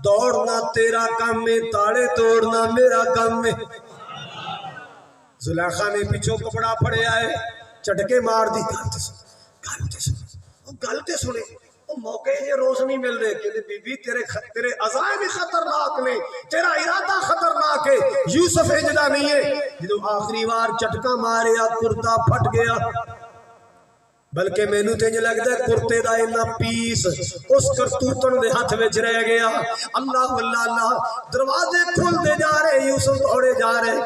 دوڑنا تیرا کام میں، تاڑے توڑنا میرا کام میں۔ زلیخا نے پیچھو کپڑا پھڑے آئے، چٹکے مار دی، گلتے سنے، موقع یہ روز نہیں مل رہے کہ بی بی تیرے عزائم بھی خطرناک نے، تیرا ارادہ خطرناک ہے، یوسف اجدہ نہیں ہے، جدو آخری بار چٹکا ماریا کرتا پھٹ گیا، بلکہ میں نو تینج لگتا ہے کرتے دا اینا پیس اس کرتوتن دے ہاتھ میں رہ گیا۔ اللہ اللہ اللہ، دروازے کھل دے جا رہے، یوسف دوڑے جا رہے،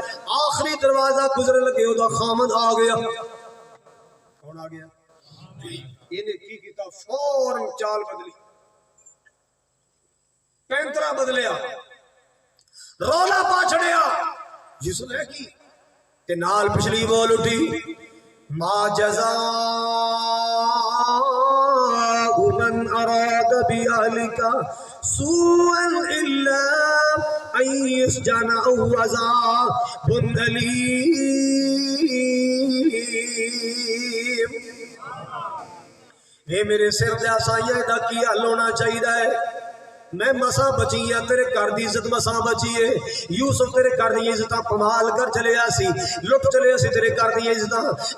آخری دروازہ گزرے لگے دا خامد آ گیا۔ کون آ گیا؟ انہیں کی کیتا، فوراً چال بدلی، پینترا بدلیا، رولا پاچھڑیا، یوسف ہے کی تے نال پچھلی بول اٹھی، ما جزاء من اراد بأهلك سوءا الا ان يسجن او عذاب الیم۔ یہ میرے سر دے آسائیاں دا کی حل ہونا چاہیے ہے، میں مسا بچی ہاں، تیرے گھر دی عزت مسا بچی ہے، یوسف تیرے گھر دی عزت پمال کر چلے آسی، لٹ چلے سی تیرے گھر دی عزت،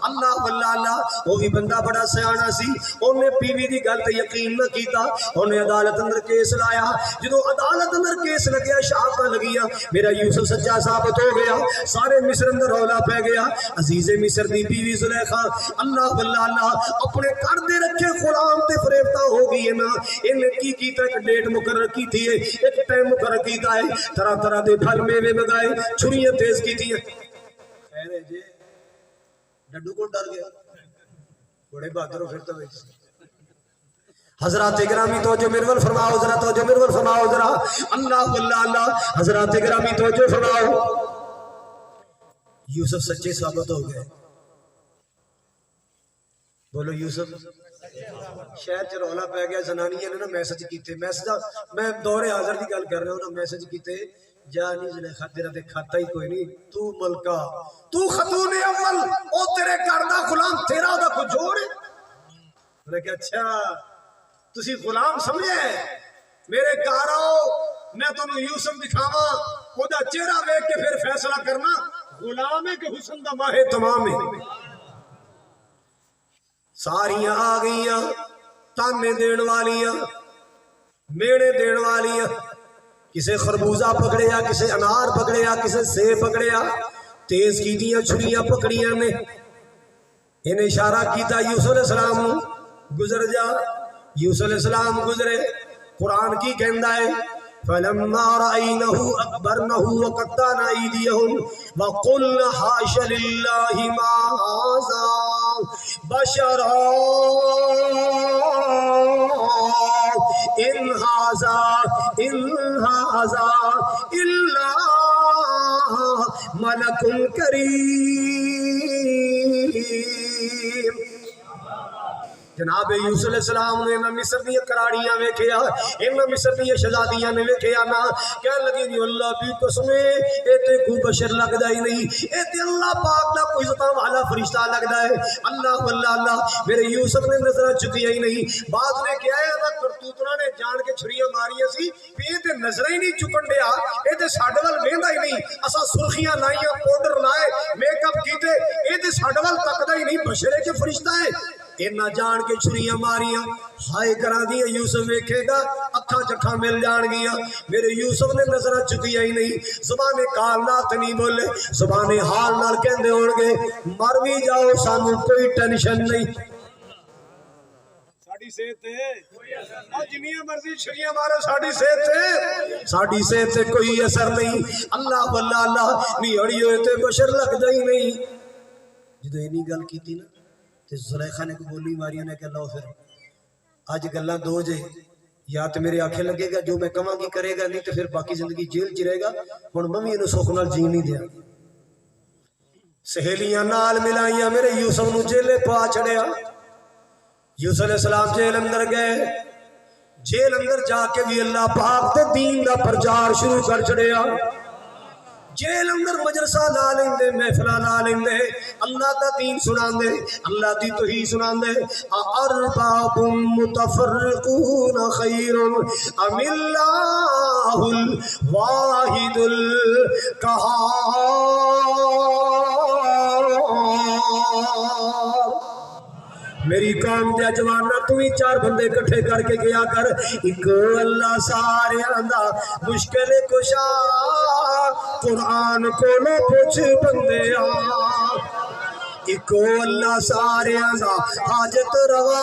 اللہ واللہ اللہ، وہ بھی بندہ بڑا سیانا سی، انہیں بیوی دی گل تے یقین نہ کیتا، انہیں عدالت اندر کیس لایا، جدو عدالت اندر کیس لگیا، شہادتاں لگیا، میرا یوسف سچا ثابت ہو گیا، سارے مصر اندر رولا پہ گیا، عزیز مصر دی بیوی زلیخا، اللہ واللہ اللہ، اپنے گھر دے رکھے غلام تے فریفتہ ہو گئی ہے نا، انہیں کی کیتا ایک ڈیٹ مقرر کی تھی، ایک ٹائم مقرر کیتا ہے، طرح طرح دے پھل میوے مگائے، چھریاں تیز کی تھی، خیر ہے جی ڈڈو کو ڈر گیا بڑے بہادر ہو پھر تو حضرات گرامی توجہ میرے فرماؤ ذرا توجہ میرے فرماؤ ذرا اللہ اللہ اللہ حضرات گرامی توجہ فرماؤ یوسف سچے ثابت ہو گئے بولو یوسف شہر چ رولا پی گیا زنانیاں نے نا میسج کیتے میسج میں دور حاضر کی گل کر رہا ہوں نا میسج کیتے جا نہیں زلیخا تیرا تے کھاتا ہی کوئی نہیں تو ملکہ تو خاتون اول او تیرے گھر دا غلام تیرا دا کو جوڑ میں نے کہا اچھا تسی غلام سمجھے میرے گھر آؤ میں تمہیں یوسف دکھاواں او دا چہرہ دیکھ کے پھر فیصلہ کرنا غلام ہے کہ حسن دا ماہ تمام ہے ساریاں آ گئیاں تانے دین والیاں میڑے دین والیاں کسے خربوزہ پکڑیا کسے انار پکڑیا کسے سیب پکڑیا تیز کی دیاں چھریاں پکڑیاں نے انہیں اشارہ کیتا یوسف علیہ السلام گزر جا یوسف علیہ السلام گزرے قرآن کی کہندہ ہے فَلَمَّا رَأَيْنَهُ أَكْبَرْنَهُ وَقَطَّعْنَ أَيْدِيَهُمْ وَقُلْنَ حَاشَ لِلَّهِ مَا هَٰذَا بَشَرًا إِنْ هَٰذَا إِلَّا مَلَكٌ كَرِيمٌ جناب یوسف علیہ السلام نے انہاں مصر دیا کراڑیاں ویکھیا انہاں مصر دیا شہزادیاں نے ویکھیا نا کہنے لگی نہیں اللہ بھی قسم اے تے کوئی بشر لگدا ہی نہیں اے تے اللہ پاک دا کوئی عزتاں والا فرشتہ لگدا ہے اللہ اللہ اللہ میرے یوسف نے نظراں چکیاں ہی نہیں بعد نے کہا ہے نا کرتوتنا نے جان کے چھریاں ماریاں سی اے تے نظراں ہی نہیں چکن دیا اے تے ساڈے ول ویندا ہی نہیں اساں سرخیاں لائیاں پاؤڈر لائے میک اپ کیتے اے تے ساڈے ول تکدا ہی نہیں بشر ہے کہ فرشتہ ہے اینا جان کے چھریاں ماریاں ہائے کرا دیا یوسف ویکھے گا اکھاں چکھاں مل جان گیا میرے یوسف نے نظرہ چکیا ہی نہیں زبان کال نات نہیں بولے زبان حال نال کہندے ہون گے مر بھی جاؤ سانو کوئی ٹینشن نہیں ساڈی صحت ہے اور جنیاں مرضی چھریاں مارو ساڈی صحت ہے ساڈی صحت سے کوئی اثر نہیں اللہ واللہ اللہ نہیں اڑی ہوئے تے بشر لگدا ہی نہیں جدو اینی گل کیتی نا تے زلیخا نے کو بولی ماری نے کہ لو پھر آج گلاں دو جے یا تے میرے آنکھیں لگے گا جو میں کہاں کی کرے گا نہیں تے پھر باقی زندگی جیل چ رہے گا ہن میں انہوں سکھ نال جی نہیں دیا سہیلیاں نال ملائیاں میرے یوسف نو جیلے پا چھڑیا یوسف علیہ السلام جیل اندر گئے جیل اندر جا کے بھی اللہ پاک تے دین دا پرچار شروع کر چھڑیا جیل اندر مجلسہ لا لیندے محفلہ لا لیندے اللہ دا دین سنان دے اللہ دی توحید سنان دے ارباب متفرقون خیر ام اللہ الواحد القہار میری قوم دے جوانہ تو ہی چار بندے کٹھے کر کے گیا کر ایک اللہ سارے آندہ مشکل کشا قرآن کو نہ پوچھ بندے ایک اللہ سارے آندہ حاجت روا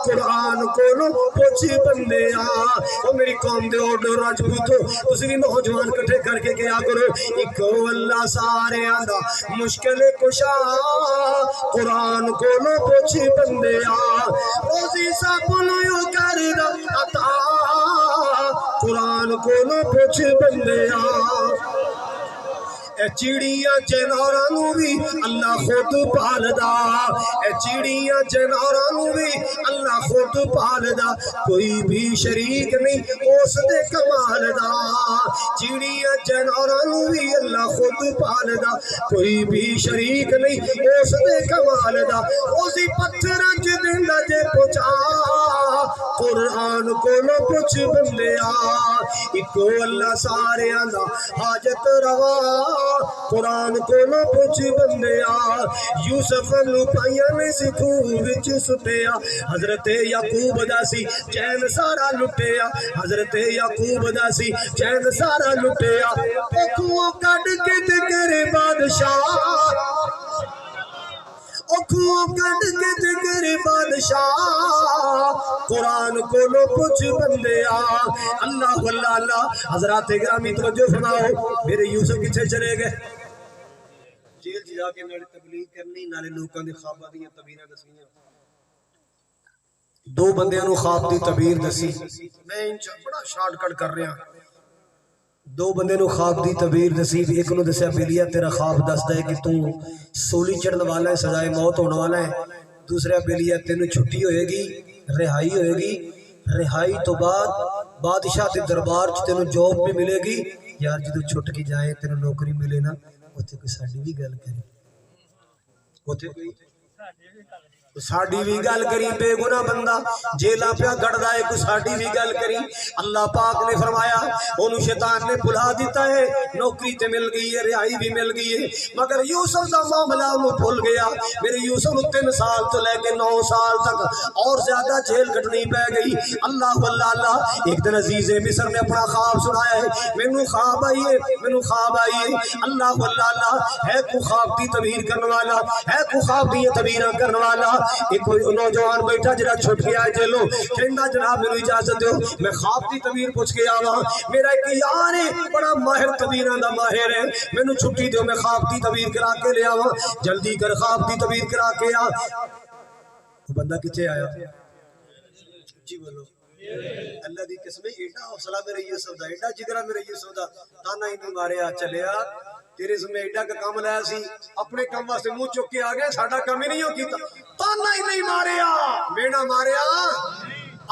قرآن کو نہ پوچھ بندے او میری قوم دے اوڈو راجپوتو تسی بھی نوجوان کٹھے کر کے گیا کرو ایک اللہ سارے آندہ مشکل کشا قرآن کو نہ پوچھ بندے روزی سب نو کر عطا قرآن کو نہ پوچھ بندے اے چیڑیاں جنوراں نو بھی اللہ خود پالدا اے چیڑیاں جنوراں نو بھی اللہ خود پالدا کوئی بھی شریک نہیں اس دے کمال دا چیڑیاں جنوراں نو بھی اللہ خود پالدا کوئی بھی شریک نہیں اس دے کمال دا روزی پتھراں چ دیندا جے پہنچا قرآن کو نہ پوچھ بندے ایک اللہ ساریاں دا حاجت روا قرآن کو نہ پوچھ بندے یوسف نو پائیاں نے سکھو وچ سٹیا حضرت یعقوب دا سی چین سارا لٹیا حضرت یعقوب دا سی چین سارا لٹیا اوکھوں کڈ کے تے کرے بادشاہ اوکھوں کڈ کے تے کرے بادشاہ قرآن کو نہ پوچھ بندے اللہ واللہ اللہ حضرات گرامی توجہ فرماؤ میرے یوسف کتھے چلے گئے جیل جا کے نالے تبلیغ کرنی نالے لوکاں دے خواباں دیاں تعبیراں دسنیاں دو بندیاں نو خواب دی تعبیر دسی میں بڑا شارٹ کٹ کر رہا دو بندے نو خواب دی تعبیر دسی ایک نو دسیا بیلیا تیرا خواب دسدا ہے کہ تو سولی چڑھن والا ہے سزائے موت ہونے والا ہے دوسرا بیلیا تینوں چھٹی ہوئے گی رہائی ہوئے گی رہائی تو بعد بادشاہ کے دربار چ تینوں جاب بھی ملے گی یار جدو چھٹ کے جائے تینوں نوکری ملے نا اوتھے کوئی ساڈی بھی گل کرے اوتھے کوئی ساڈی بھی گل کری بے گناہ بندہ جیلا پیا گڑدا ہے کوئی ساڈی بھی گل کری اللہ پاک نے فرمایا اونوں شیطان نے بھلا دیتا ہے نوکری تے مل گئی ہے رہائی بھی مل گئی ہے مگر یوسف دا معاملہ وہ بھول گیا میرے یوسف نو 3 سال تو لے کے 9 سال تک اور زیادہ جیل کٹنی پے گئی اللہ اللہ ایک دن عزیز مصر نے اپنا خواب سنایا ہے مینوں خواب آئی ہے اللہ اللہ ہے کو خواب دی تعبیر کرنے والا ہے کو خواب دی تعبیراں کرنے والا ایک نوجوان بیٹھا جڑا چھٹ گیا ہے جیلوں کہندا جناب میری اجازت دیو میں خواب دی تعبیر پوچھ کے آواں میرا ایک یار ہے بڑا ماہر تعبیراں دا ماہر ہے مینوں چھٹی دیو میں خواب دی تعبیر کرا کے لے آواں جلدی کر خواب دی تعبیر کرا کے آ وہ بندہ کتے آیا جی بولو اللہ دی قسم ایڈا حوصلہ میرے یوسف دا ایڈا جگرا میرے یوسف دا تانا ہی نہیں ماریا چلیا تیرے سمیں ایڈا کا کام لایا سی اپنے کام واسطے منہ چک کے آ گئے ساڈا کام ہی نہیں ہو کیتا تانا ہی نہیں ماریا مینا ماریا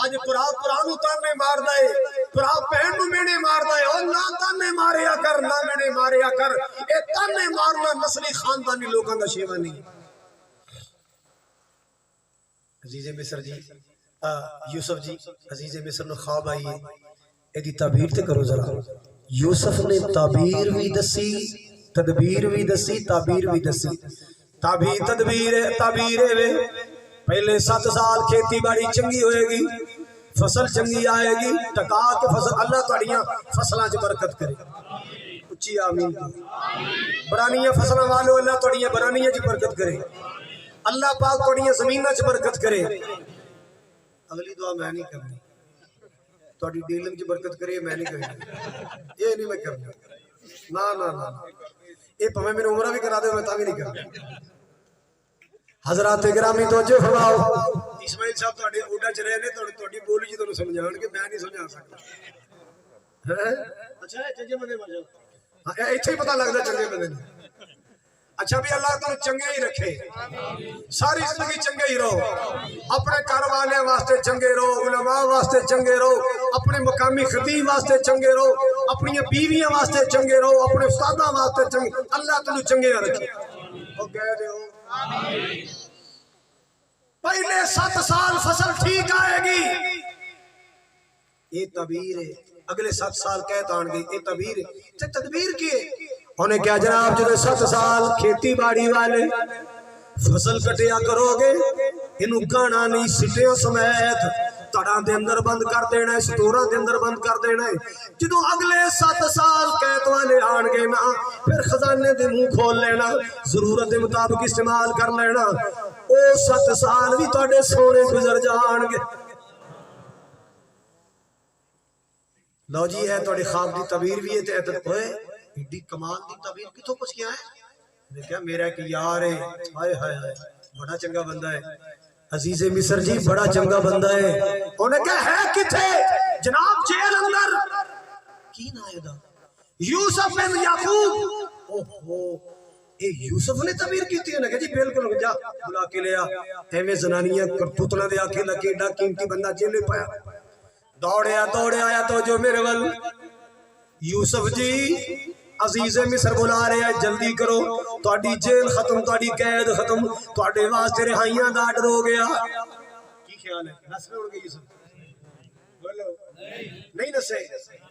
اج پرا نو تانے ماردا ہے پرا بہن نو مینے ماردا ہے او نہ تانے ماریا کر نہ مینے ماریا کر اے تانے مارنا نسلی خاندانی لوکاں دا شیوا نہیں عزیز مصر جی یوسف جی عزیز مصر نو خواب آئی ہے ایدی تعبیر تے کرو ذرا یوسف نے تعبیر بھی دسی تدبیر بھی دسی تعبیر بھی دسی تعبیر تدبیر تعبیر ہے پہلے 7 سال کھیتی باڑی چنگی ہوئے گی فصل چنگی آئے گی ٹکا کے فصل اللہ تہاڈیاں فصلاں چ برکت کرے اچھی آمین برانیاں فصلاں والو اللہ تہاڈیاں برانیاں چ برکت کرے اللہ پاک تہاڈیاں زمیناں چ برکت کرے اگلی دعا میں نہیں کرنی تہاڈی ڈیلنگ چ برکت کرے میں نہیں کرنی یہ نہیں میں کرنا نا نا نا یہ پویں میری عمرہ بھی کرا دے میں تا بھی نہیں کرنا حضرات گرامی توجہ فرماؤ اسماعیل صاحب تہاڈے اوڈا چ رہے نے تہاڈی بولی جی تانوں سمجھان کے میں نہیں سمجھا سکتا اچھا چنگے بندے ماشاء اللہ ایتھے ہی پتہ لگدا چنگے بندے نے اچھا بھی اللہ تعالی چنگے ہی رکھے ساری زندگی چنگے ہی رہو اپنے گھر والے واسطے چنگے رہو علماء واسطے چنگے رہو اپنے مقامی خطیب واسطے چنگے رہو اپنی بیویاں واسطے چنگے رہو اپنے استاداں واسطے چنگے اللہ تعالی چنگے رکھے او کہہ دے ہو پہلے 7 سال فصل ٹھیک آئے گی یہ تعبیر ہے اگلے 7 سال کہت آن گئی یہ تعبیر ہے تدبیر کی ہے انہیں کیا جناب جو 7 سال کھیتی باڑی والے فصل کٹیا کرو گے انہوں گانا نہیں سٹیوں سمیت تڑاں دے اندر بند کر دینا ہے سٹوراں دے اندر بند کر دینا ہے جدو اگلے 7 سال قید والے آن گے نا پھر خزانے دے منہ کھول لینا ضرورت دے مطابق استعمال کر لینا او 7 سال بھی تہاڈے سونے گزر جان گے لو جی ہے تہاڈے خواب دی تعبیر بھی ہے تے ہوئے ایڈی کمال دی تعبیر کتھوں پوچھ کے آئے میں کہا میرا ایک یار ہے ہائے ہائے ہائے بڑا چنگا بندہ ہے عزیز مصر جی بڑا چنگا بندہ ہے انہیں کہا ہے کتھے جناب جیل اندر کی نائے دا یوسف بن یعقوب اوہو اے یوسف نے تعبیر کیتی ہے نا کہ جی بالکل جا بلا کے لیا ایویں زنانیاں کرتوتنا دے آکھے لگے ایڈا قیمتی بندہ جیلے پایا دوڑے آیا تو جو میرے ول یوسف جی عزیز مصر بلا رہے ہیں جلدی کرو تہاڈی جیل ختم تہاڈی قید ختم تہاڈے واسطے رہائیاں دا آرڈر ہو گیا کی خیال ہے نس میں اڑ گئی یوسف بولو نہیں نسے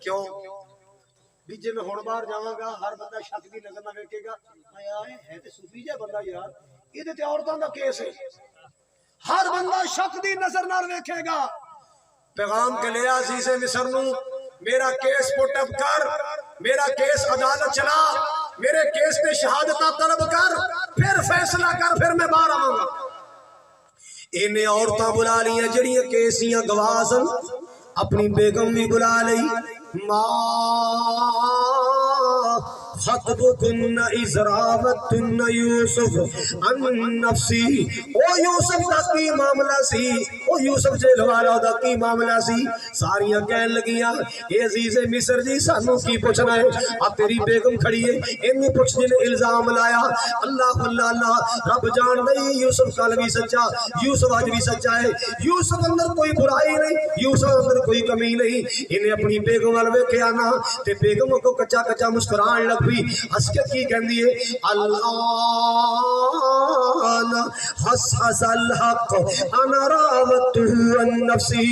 کیوں بھی جے میں ہن باہر جاواں گا ہر بندہ شک دی نظر نہ ویکھے گا ہے تے صوفی جا بندہ یار یہ تے عورتاں دا کیس ہے ہر بندہ شک دی نظر نال ویکھے گا پیغام کے لیا عزیز مصر نو میرا کیس پٹ اپ کر میرا کیس عدالت چلا میرے کیس پہ شہادت طلب کر پھر فیصلہ کر پھر میں باہر آؤں گا انہیں عورتاں بلا لی ہیں جڑیاں کیسیاں گوازن اپنی بیگم بھی بلا لی ماں خطبکن اذ راوتن یوسف عن نفسی، او یوسف دا کی معاملہ سی، او یوسف جیل والا دا کی معاملہ سی۔ ساریاں کہن لگیاں اے عزیز مصر جی سانو کی پوچھنا ہے، اب تیری بیگم کھڑی ہے انہی پوچھ جن الزام لایا۔ اللہ اللہ اللہ، رب جان نہیں یوسف کل بھی سچا، یوسف آج بھی سچا ہے، یوسف اندر کوئی برائی نہیں، یوسف اندر کوئی کمی نہیں۔ انہیں اپنی بیگم والوے کے آنا تے بیگم کو کچا کچا مسکران لگ بھی، ہس کے کی کہندی ہے الان حس الحق انا راودته عن نفسی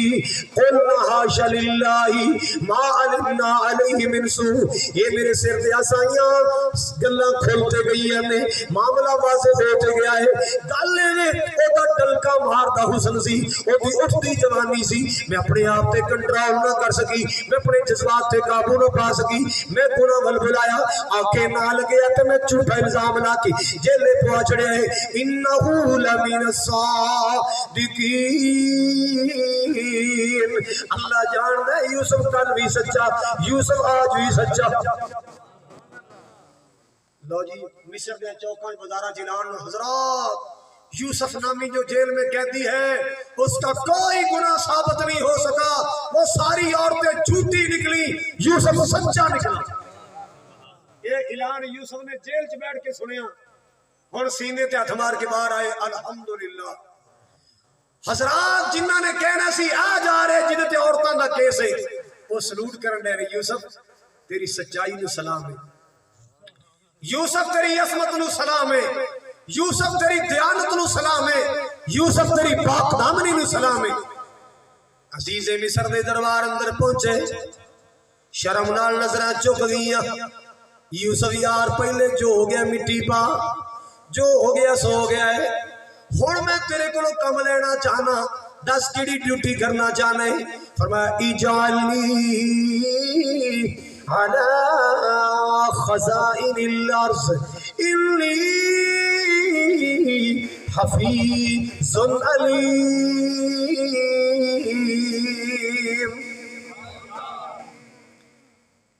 قلنا حاش للہ ما علمنا علیہ من سوء۔ یہ میرے سر دے آسائیاں گلاں کھولتے گئی ہیں، معاملہ واضح ہوتے گیا ہے۔ گالے نے او دا ڈلکا مار دا حسن سی، او دی اٹھتی جوانی سی، میں اپنے آپ تے کنٹرول نہ کر سکی، میں اپنے جذبات تے قابو نہ پا سکی، میں گناہ ول بلایا آکے نہ لگیا تے میں جھوٹا الزام لا کے جیلے پوا چڑھیا ہے۔ انہو لمن الصادقین، اللہ جاندا ہے یوسف کل بھی سچا، یوسف آج بھی سچا۔ لو جی مصر دے چوکاں بازاراں جلان حضرات، یوسف نامی جو جیل میں قیدی ہے اس کا کوئی گناہ ثابت نہیں ہو سکا، وہ ساری عورتیں جھوٹی نکلی، یوسف سچا نکلا۔ یہ اعلان یوسف نے جیل چ بیٹھ کے سنیا، اور سینے تے ہاتھ مار کے باہر آئے الحمدللہ۔ حضرات جنہاں نے کہنا سی آ جا رہے جنہیں تے عورتاں دا کیس ہے، وہ سلوٹ کرن دے رہے یوسف تیری سچائی نو سلام ہے، یوسف تیری عصمت نو سلام ہے، یوسف تیری دیانت نو سلام ہے، یوسف تیری پاک دامنی نو سلام ہے۔ عزیز مصر دے دربار اندر پہنچے، شرم نال نظراں چک گئیاں، یوسف یار پہلے جو ہو گیا مٹی پا، جو ہو گیا سو گیا ہے، ہن میں تیرے کو کم لینا چاہنا، دس کیڑی ڈیوٹی کرنا چاہنا ہے۔ فرمایا اجعلنی علی خزائن الارض انی حفیظ علیم۔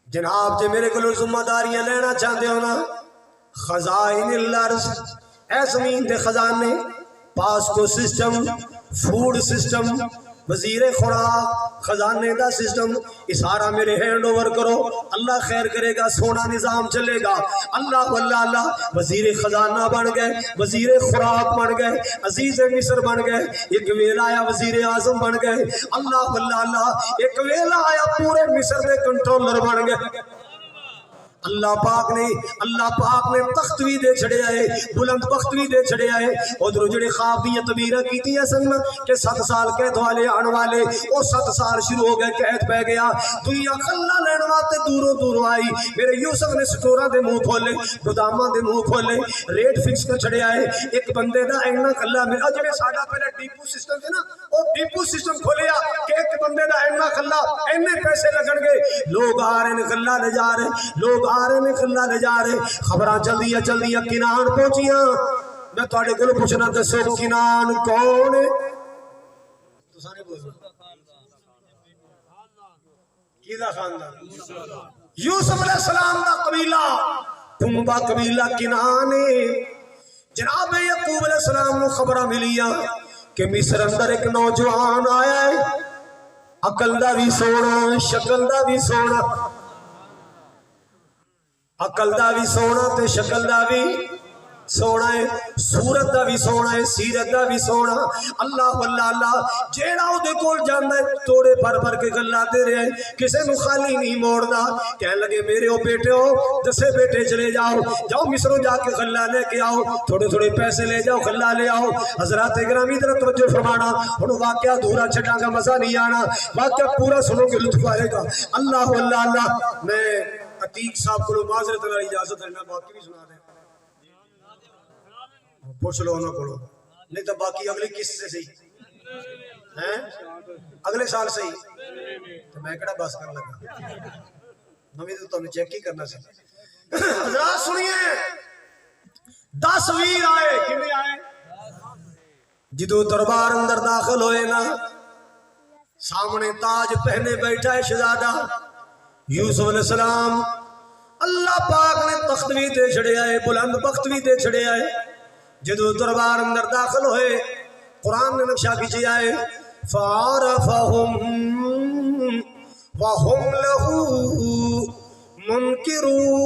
جناب جے میرے کو ذمہ داریاں لینا چاہتے ہو نا، خزائن الارض اے زمین دے خزانے، پاسکو سسٹم، فوڈ سسٹم، وزیر خوراک، خزانے دا سسٹم، اسارا میرے ہینڈ اوور کرو، اللہ خیر کرے گا، سونا نظام چلے گا۔ اللہ واللہ اللہ، وزیر خزانہ بن گئے، وزیر خوراک بن گئے، عزیز مصر بن گئے، ایک ویلا آیا وزیر اعظم بن گئے، اللہ واللہ اللہ، ایک ویلا آیا پورے مصر دے کنٹرولر بن گئے۔ اللہ پاک نے تخت بھی دے چھڑے آئے، بلند تخت بھی دے چھڑے آئے۔ ادھر جڑے خواب دی تعبیراں کیتی ہیں سن کہ 7 سال قید والے آن والے، وہ 7 سال شروع ہو گئے، قید پہ گیا، دنیا کھلا لین واسطے دوروں دوروں آئی۔ میرے یوسف نے سٹوراں دے منہ کھولے، گوداماں دے منہ کھولے، ریٹ فکس کر چھڑے آئے۔ ایک بندے دا اینا کھلا میرا جڑے ساڈا پہلے ڈیپو سسٹم تھے نا، وہ ڈیپو سسٹم کھولیا کہ ایک بندے دا اینا کھلا اینے پیسے لگن گے، لوگ آ رہے ہیں کھلا لے جا رہے، لوگ آ رہے ہیں کھلا لے جا رہے۔ خبراں جلدیاں جلدیاں کنان پہنچیاں، میں تواڈے کول پوچھنا دسو کنان کون ہے؟ تساں نہیں بولو کیدا خاندان؟ یوسف علیہ السلام دا قبیلہ کنبا قبیلہ کنان ہے۔ جناب یعقوب علیہ السلام نو خبراں ملیاں کہ مصر اندر ایک نوجوان آیا ہے، عقل دا بھی سونا، شکل دا بھی سونا، عقل دا بھی سونا تے شکل دا بھی سونا ہے، صورت دا بھی سونا ہے، سیرت دا بھی سونا۔ اللہ واللہ اللہ، جیڑا او دے کول جاندا ہے توڑے بھر بھر کے گلاں دے رہے ہیں، کسے نو خالی نہیں موڑدا۔ کہنے لگے میرے او بیٹے ہو، دسے بیٹے چلے جاؤ، جاؤ مصروں جا کے غلہ لے کے آؤ، تھوڑے تھوڑے پیسے لے جاؤ، غلہ لے آؤ۔ حضرات گرامی ذرا توجہ فرمانا، ہن واقعہ ادھورا چھڈاں گا مزہ نہیں آنا، واقعہ پورا سنو گے لطف آئے گا۔ اللہ واللہ اللہ، میں عتیق صاحب کو معذرت نال اجازت ہے، میں باقی بھی سنا دیں، پوچھ لو انہوں کو، نہیں تو باقی اگلی قسط سے صحیح ہیں، اگلے سال صحیح، تو میں کڑا بس کر لگا، میں تو تمہیں چیک ہی کرنا سی۔ حضرات سنیے، 10 ویر آئے، کتنے آئے؟ جدو دربار اندر داخل ہوئے نا، سامنے تاج پہنے بیٹھا ہے شہزادہ یوسف علیہ السلام، اللہ پاک نے تخت بھی دے چھڑیا ہے، بلند بخت بھی دے چھڑیا ہے۔ جدو دربار اندر داخل ہوئے قرآن نے نقشہ کھینچیا ہے فَعَرَفَهُمْ وَهُمْ لَهُ مُنْكِرُونَ۔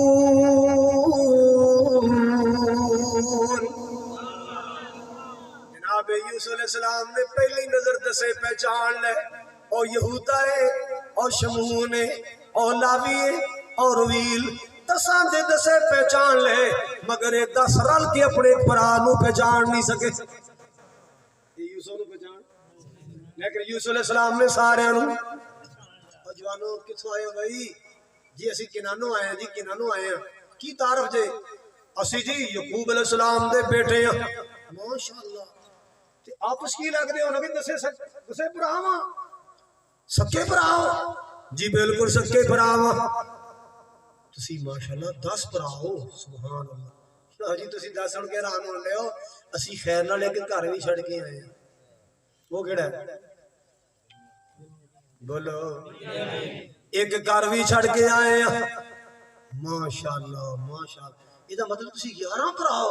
جناب یوسف علیہ السلام نے پہلی نظر دسے پہچان لے، اور یہودا ہے اور شمون ہے اور لاوی ہے اور ویل دساں دے دسے پہچان لے، مگر یہ 10 رل کے اپنے برا نو پہچان نہیں سکے۔ یوسف نو پہچان لیکن یوسف علیہ السلام نے سارے نو جوانو کتھوں آئے بھائی جی اسی کنانو آئے ہیں، جی کنانو آئے ہیں کی تعارف جے اسی جی یعقوب علیہ السلام دے بیٹے ہیں ماشاءاللہ تے آپس کی لگ دے ہو نبی دسے براہاں سکے براہاں جی بالکل سکے براہاں تسی ماشاءاللہ 10 براہو سبحان اللہ جی تسی 10 سن کے ران ہون لے ہو اسی خیر نہ لے کے گھر بھی چھڑ کے آئے ہیں وہ کیڑا ہے بولو ایک گھر بھی چھڑ کے آئے ہیں ماشاءاللہ ماشاءاللہ یہ دا مطلب تسی 11 براہو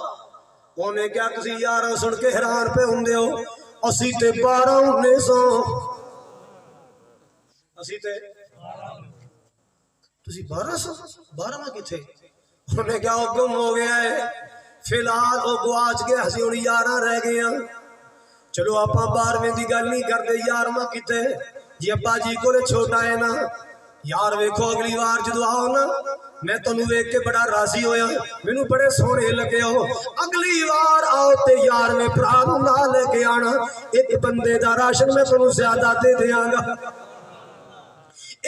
انہیں کیا تسی 11 سن کے حیران پہ ہوندے ہو اسی تے 12 ہونے سو اسی تے تسی 12 کی تھے انہیں کیا حکم ہو گیا ہے فی الحال وہ گواچ گئے ہسی انہیں 11 رہ گئے ہیں چلو آپاں 12ویں دی گل نہیں کرتے 11واں کتے جی ابا جی کو لے چھوٹا ہے نا یار ویکھو اگلی بار جدو آؤ نا میں تنوں ویکھ کے بڑا راضی ہویا مینوں بڑے سونے لگے ہو اگلی بار آؤ تے یار میں بھرا نوں نال لے کے آنا ایک بندے دا راشن میں تنوں زیادہ دے دیاں گا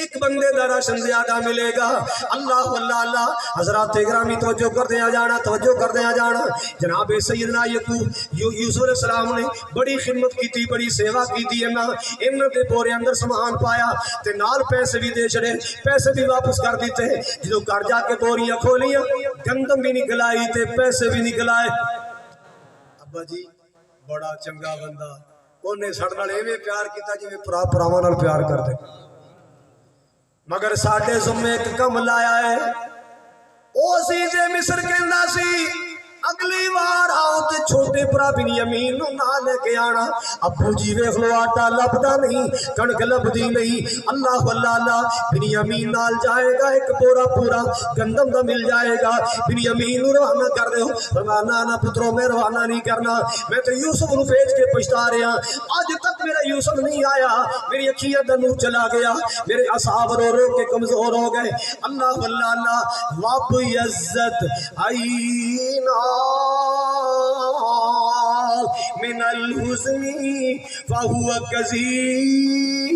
ایک بندے دا راشن زیادہ ملے گا اللہ اللہ اللہ حضرات گرامی توجہ کر دیا جانا توجہ کر دیا جانا جناب سیدنا یعقوب یوسف علیہ السلام نے بڑی خدمت کی تھی بڑی سیوا کی تھی انہوں نے بورے اندر سامان پایا تے نال پیسے بھی دے چھڑے پیسے بھی واپس کر دیتے جدو گھر جا کے بوریاں کھولیاں گندم بھی نکل آئی تے پیسے بھی نکل آئے ابا جی بڑا چنگا بندہ انہیں ساڈے نال ایویں پیار کیتا جویں بھرا بھراواں نال پیار کردے مگر ساڈے ذمے ایک کم لایا ہے او عزیز مصر کہندا سی اگلی بار آؤ تے چھوٹے برا بنیامین نو نہ لے کے آنا ابو جی ویکھ لو آٹا لبدا نہیں کنک لبدی نہیں اللہ اللہ اللہ بنیامین نال جائے گا ایک پورا پورا گندم دا مل جائے گا بنیامین نو روانہ کر دیو فرمانا نہ پترو میں روانہ نہیں کرنا میں تو یوسف نو بھیج کے پچھتا رہا آج تک میرا یوسف نہیں آیا میری اکھیاں دا نور چلا گیا میرے اصحاب رو رو کے کمزور ہو گئے اللہ اللہ اللہ واب عزت عینا من الحزن فهو كظيم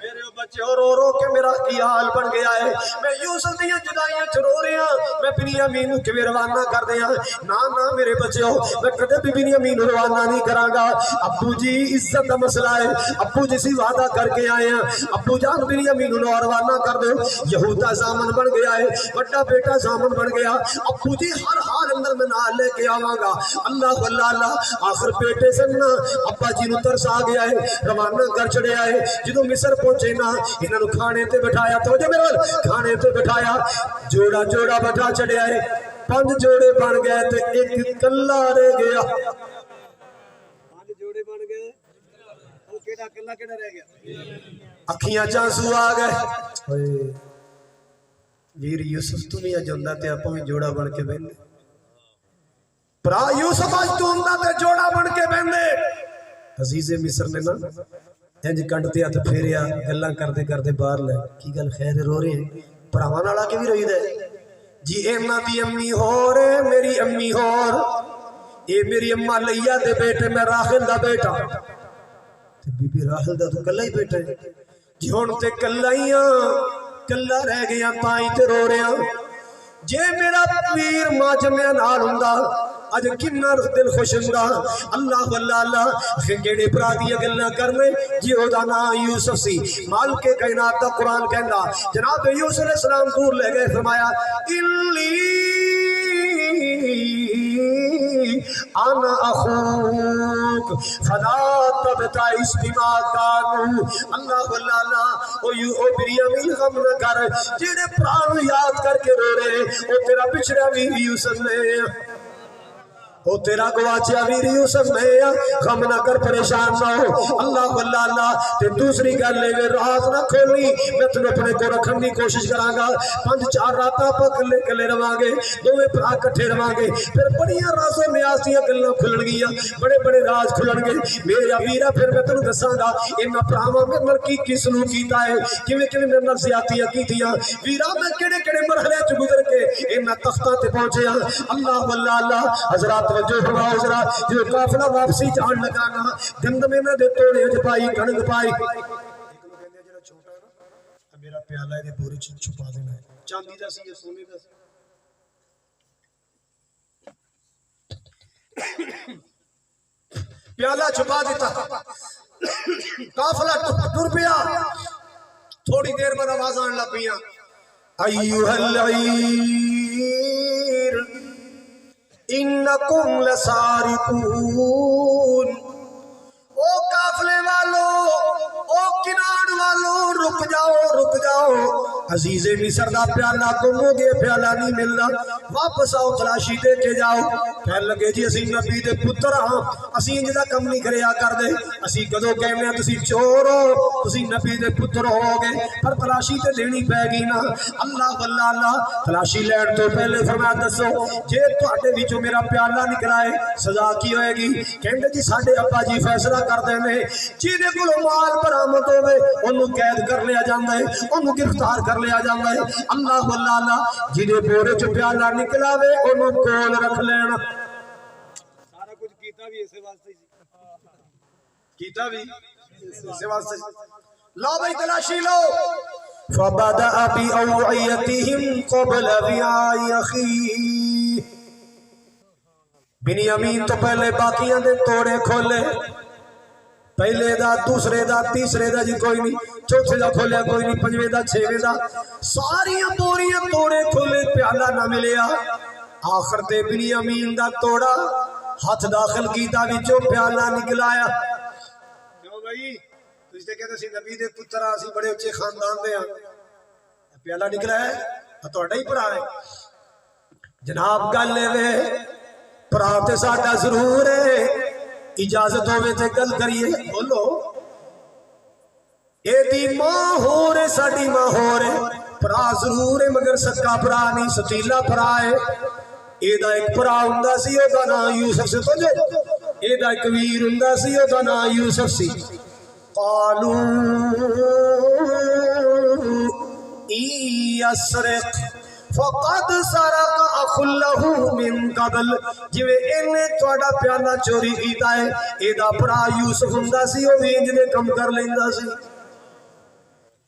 میرے بچے رو رو کے میرا کی حال بن گیا ہے میں یوسف دیاں جدائیاں چھرو رہا میں بنیامین کے روانہ کر دیا نا میرے بچے ہو میں کدے بھی بنیامین روانہ نہیں کراں گا ابو جی عزت دا مسئلہ ہے ابو جی سی وعدہ کر کے آئے ہیں ابو جان بنیامین روانہ کر دو یہودا زامن بن گیا ہے بڑا بیٹا زامن بن گیا ابو جی ہر حال اندر میں نال لے کے آواں گا اللہ اللہ اللہ آخر بیٹے سے نا ابا جی نو ترس آ گیا ہے روانہ کر چڑے آئے جدو مصر پہنچے نا انہوں نے کھانے تے بٹھایا تو جو میرے کھانے تے بٹھایا جوڑا جوڑا بٹھا چڑے آئے 5 جوڑے بن گئے تے ایک کلا رہ گیا 5 جوڑے بن گئے وہ کیڑا کلا کیڑا رہ گیا اکھیاں چانسو آ گئے ویر یوسف تو نہیں جوندا تے اپاں وی جوڑا بن کے بیندے پرا یوسف اج تو ہوندا تے جوڑا بن کے بیندے عزیز مصر نے نا انج کنڈتے ہاتھ پھیریا گلاں کردے کردے باہر لے کی گل خیر رو رہے ہیں بھراواں نال آ کے بھی روئی دے جی اینا دی امی ہور میری امی ہور اے میری اماں لیا دے بیٹے میں راحل دا بیٹا تے بی بی راحل دا تو کلا ہی بیٹا ہے جی ہن تے کلا رہ گیا تائیں تے رو رہا جے میرا پیر ماجمع نال ہوندا اج کنا دل خوش ہوندا اللہ اللہ اللہ کیڑے بھرا دی گلاں کرنے جی او دا نام یوسف سی مالک کائنات دا قرآن کہندا جناب یوسف علیہ السلام دور لے گئے فرمایا انی انا اخوک ينسوك فلا تبتئس بما كانوا اللہ واللہ او بریامین غم نہ کر جڑے پران یاد کر کے رو رہے او تیرا بچھڑا بھی یوسف نے او تیرا گواچیا ویر یوسف میں غم نہ کر پریشان نہ ہو اللہ واللہ اللہ تے دوسری گل لے راز نہ کھولی میں تنوں اپنے کو رکھن دی کوشش کراں گا 5-4 راتاں پا کلے کلے رواں گے دوویں بھرا کٹھے رواں گے پھر بڑیاں راز و نیاز دیاں گلاں کھلن گیاں بڑے بڑے راز کھلن گے میرے ویرا پھر میں تنوں دساں گا انہاں بھراواں میرے نال کی سلوک کیتا ہے کیویں کیویں میرے نال زیادتیاں کیتیاں ویرا میں کیڑے کیڑے مرحلے چ گزر کے انہاں تختاں تے پہنچیا اللہ واللہ اللہ حضرات جو فرماؤ ذرا جو قافلہ واپسی جان لگانا گند میں نہ دے توڑے اج پائی کڑنگ پائی جڑا چھوٹا ہے نا میرا پیالہ دے بورے چ چھپا دینا ہے چاندی دا سی یا سونے دا پیالہ چھپا دیتا قافلہ ٹر پیا تھوڑی دیر بعد آواز آن لگ پیاں ایھا العیر انکم لسارقون او قافلے والو او کنان والو رک جاؤ عزیز مصر دا پیالہ گم ہو گیا پیالہ نہیں ملنا واپس آؤ تلاشی دے کے جاؤ کہنے لگے جی اسی نبی دے پتر ہاں اسی انج دا کم نہیں کریا کر دے اسی کدو کہنے ہیں تسی چور ہو تسی نبی دے پتر ہو گے پر تلاشی تے لینی پے گی نا اللہ واللہ اللہ تلاشی لین تو پہلے فرمایا دسو جے تواڈے وچوں میرا پیالہ نکلا ہے سزا کی ہوئے گی کہندے جی ساڈے ابا جی فیصلہ کر دے نے جی دے کول مال برآمد ہوے اونوں قید کر لیا جاندا ہے اونوں گرفتار کر لیا جاندا ہے اللہ واللہ اللہ جی دے بورے چ پیالہ نکلا وے اونوں کول رکھ لینا سارا کچھ کیتا بھی اسے واسطے کیتا بھی اسے واسطے لا بھائی تلاشی لو فبدأ بأوعيتهم قبل وعاء أخيه بنیامین تو پہلے باقیاں دے توڑے کھولے پہلے دا دوسرے دا تیسرے دا جی کوئی نہیں چوتھے دا کھولیا کوئی نہیں پنجویں دا چھویں دا ساریاں بوریاں توڑے کھولے پیالہ نہ ملیا آخر تے بنیامین دا توڑا ہاتھ داخل کیتا وچوں پیالہ نکلایا کیوں بھائی تجھ تے کہتے سی نبی دے پتر اسی بڑے اچھے خاندان دے ہاں پیالہ نکلا ہے تہاڈا ہی بھرا ہے جناب گل وے بھرا تے ساڈا ضرور ہے اجازت ہوئے تے گل کریے بولو اے دی ماں ہو رہے ساڑی ماں ہو رہے پرا ضرور ہے مگر سکا پرا نہیں ستیلا پرا ہے اے دا ایک پرا ہندہ سی او دا نا یوسف سے تو جو اے دا ایک ویر ہندہ سی او دا نا یوسف سی قالو ای اسرق فقد سرق اخ له من قبل جویں اینے تہاڈا پیالہ چوری کیتا ہے اے دا بھرا یوسف ہوندا سی او وی انج دے کم کر لیندا سی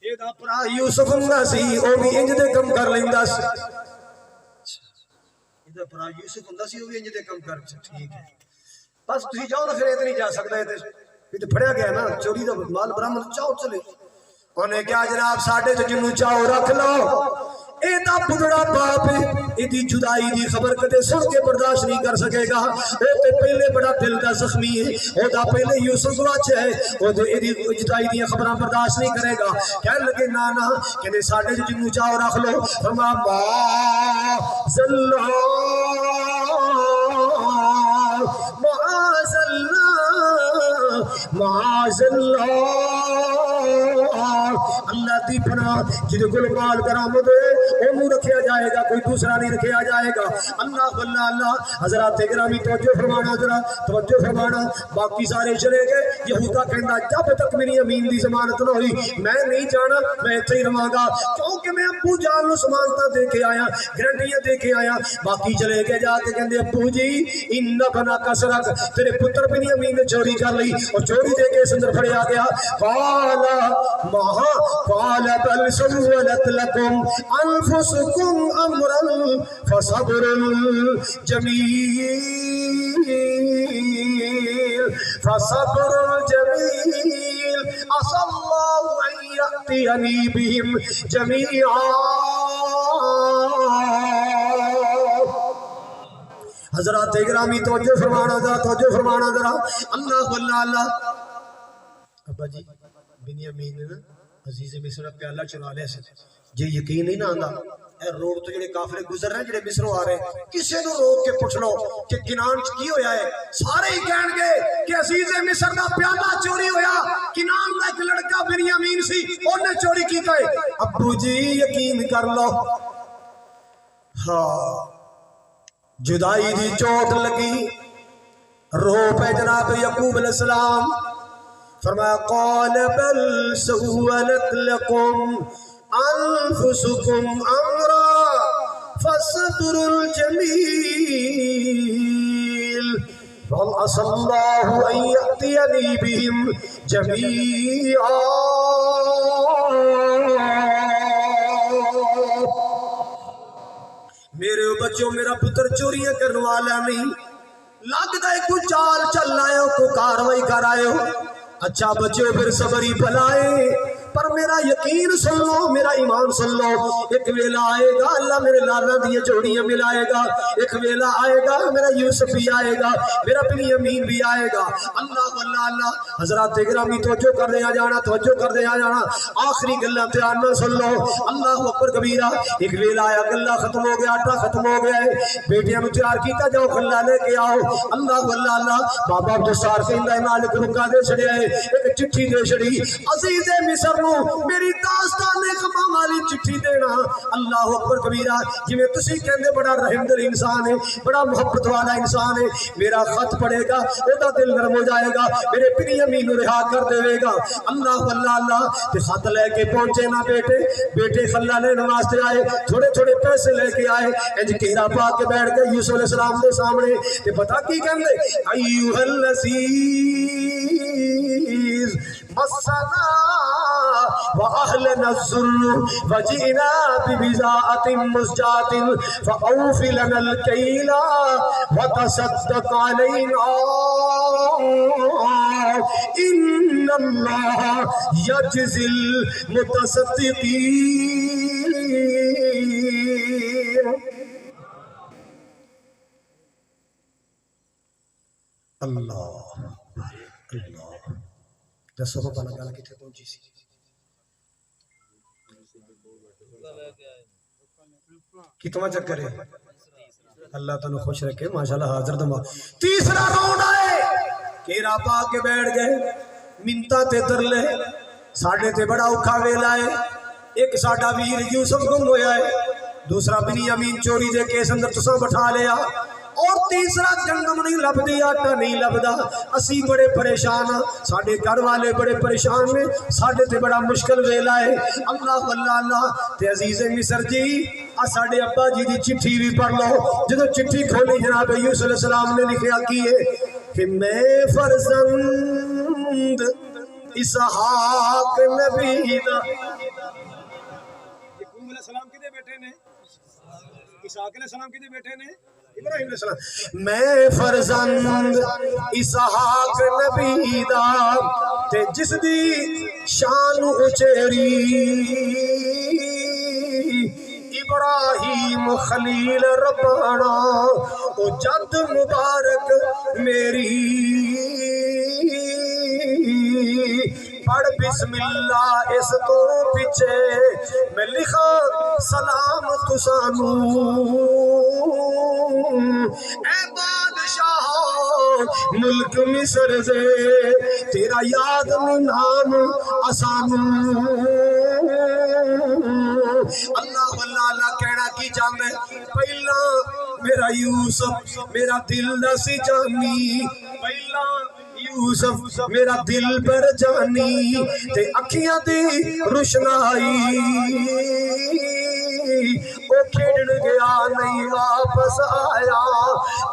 اے دا بھرا یوسف ہوندا سی او وی انج دے کم کر لیندا سی اے دا بھرا یوسف ہوندا سی او وی انج دے کم کر ٹھیک ہے بس تسی جاؤ نا پھر تے نہیں جا سکدا اے تے پھڑیا گیا نا چوری دا مال برآمد چاؤ چلے انہیں کیا جناب ساڈے تے جنوں چاؤ رکھ لو اے دا بڑا باپ اے دی جدائی دی خبر کدے سن کے برداشت نہیں کر سکے گا او تے پہلے بڑا دل دا زخمی ہے او دا پہلے یوسف گواچ ہے او تے اے دی جدائی دی خبراں برداشت نہیں کرے گا کہنے لگے نانا کہنے ساڈے جنوں چاؤ رکھ لو فرما معاذ اللہ معاذ اللہ معاذ اللہ اللہ دی پناہ جدے کل مال برآمد ہوئے انہوں رکھیا جائے گا کوئی دوسرا نہیں رکھیا جائے گا اللہ واللہ اللہ حضرات گرامی توجہ فرمانا ذرا توجہ فرمانا باقی سارے چلے گئے یہودا کہندا جب تک میری امین دی ضمانت نہ ہوئی میں نہیں جانا میں ایتھے ہی رہاں گا کیونکہ میں ابو جان نو ضمانتاں دے کے آیا گارنٹیاں دے کے آیا باقی چلے گئے جا کے کہندے ابو جی ان بنا کسرک تیرے پتر بنی امین نے چوری کر لی اور چوری دے کے اس اندر پھڑیا گیا قال بل سولت لكم انفسكم امرا فصبر جميل فصبر جميل عسى الله ان ياتيني بهم جميعا حضرات گرامی توجہ فرمانا ذرا، توجہ فرمانا ذرا، اللہ اللہ اللہ۔ ابا جی بنیامین نے نا عزیز مصر دا پیالہ چلا لیا سی، جی یقین نہیں نہ آندا اے روڈ تو جڑے قافلے گزر رہے ہیں، جڑے مصروں آ رہے ہیں، کسے نو روک کے پوچھ لو کہ کنان کی ہویا ہے، سارے ہی کہن گے کہ عزیز مصر دا پیالہ چوری ہویا، کنان دا ایک لڑکا بنیامین سی انہوں نے چوری کیتا ہے۔ ابو جی یقین کر لو، ہاں جدائی دی چوٹ لگی، رو پہ جناب یعقوب علیہ السلام، فرمایا قال بل سولت لکم انفسکم امرا فصبر جمیل وعسى الله ان يأتيني بهم جميعا۔ میرے بچوں میرا پتر چوریاں کرنے والا نہیں، لگتا ہے کوئی چال چل آئے ہو، کوئی کاروائی کر آئے ہو، اچھا بچوں پھر صبری بلائے، پر میرا یقین سن لو، میرا ایمان سن لو، ایک ویلا آئے گا اللہ میرے لالا دیئے جوڑیاں ملائے گا، ایک ویلا آئے گا میرا یوسف بھی آئے گا، میرا بنیامین بھی آئے گا۔ اللہ اللہ اللہ۔ حضرات گرامی توجہ کر دیا جانا، توجہ کر دیا جانا، آخری گلہ دھیان میں سن لو، اللہ اکبر کبیرہ۔ ایک ویلا آیا، گلہ ختم ہو گیا، آٹا ختم ہو گیا ہے، بیٹیاں میں تیار کیتا جاؤ گلہ لے کے آؤ۔ اللہ اللہ اللہ۔ بابا عبدالستار کہندہ ہے مالک رکا دے چھڑے ہے، ایک چٹھی دے چھڑی، عزیز مصر نو میری داستان غماں والی چٹھی دینا۔ اللہ اکبر کبیرہ۔ جویں تسی کہندے بڑا رحم دل انسان ہے، بڑا محبت والا انسان ہے، میرا خط پڑھے گا او دا دل نرم ہو جائے گا، میرے بنیامین نو رہا کر دے گا۔ اللہ اللہ اللہ۔ تے خط لے کے پہنچے نا بیٹے، بیٹے خلا لینے واسطے آئے، تھوڑے تھوڑے پیسے لے کے آئے، انج گھیرا پا کے بیٹھ گئے یوسف علیہ السلام دے سامنے، تے پتہ کی کہندے ایھا العزیز مسنا وأهلنا الذر وجئنا ببضاعة مزجاة فأوف لنا الكيل وتصدق علينا إن الله يجزي المتصدقين۔ اللہ اللہ۔ دسو پتہ لگا کتنے پہنچی سی؟ کتنا چکر ہے؟ اللہ تعالیٰ خوش رکھے، ماشاءاللہ حاضر دماغ۔ تیسرا راؤنڈ آئے، کیرا پا کے بیٹھ گئے، منتا تے ترلے، ساڑھے تے بڑا اکھا ویلا ہے، ایک ساڑھا ویر یوسف گم ہویا ہے، دوسرا بنیامین چوری دے کیس اندر تساں بٹھا لیا، اور تیسرا گندم نہیں لبدی، آٹا نہیں لبدا، اسی بڑے پریشان ہاں، ساڑھے گھر والے بڑے پریشان میں، ساڑھے تے بڑا مشکل ویلا ہے۔ اللہ اللہ اللہ۔ تے عزیز مصر جی ساڑھے ابا جی دی چٹھی بھی پڑھ لو، جدو چٹھی کھولی جناب یوسف علیہ السلام نے لکھیا کیے کہ میں فرزند اسحاق نبی دا۔ یعقوب علیہ السلام کدے بیٹے نے؟ اسحاق علیہ السلام کدے بیٹے نے؟ ابراہیم علیہ السلام۔ میں فرزند اسحاق نبی دا تے جس دی شان اچیری ابراہیم خلیل ربانا، او جد مبارک میری، پڑھ بسم اللہ اس تو پیچھے میں لکھا سلام تسانو، اے بادشاہ ملک مصر سے تیرا یاد نام آسانو۔ اللہ اللہ اللہ کہنا کی جانے، پہلا میرا یوسف میرا دل نہ سی جانی، پہلا یوسف میرا دل پر جانی، تے اکھیاں دی روشنائی، او کھیڑ گیا نہیں واپس آیا،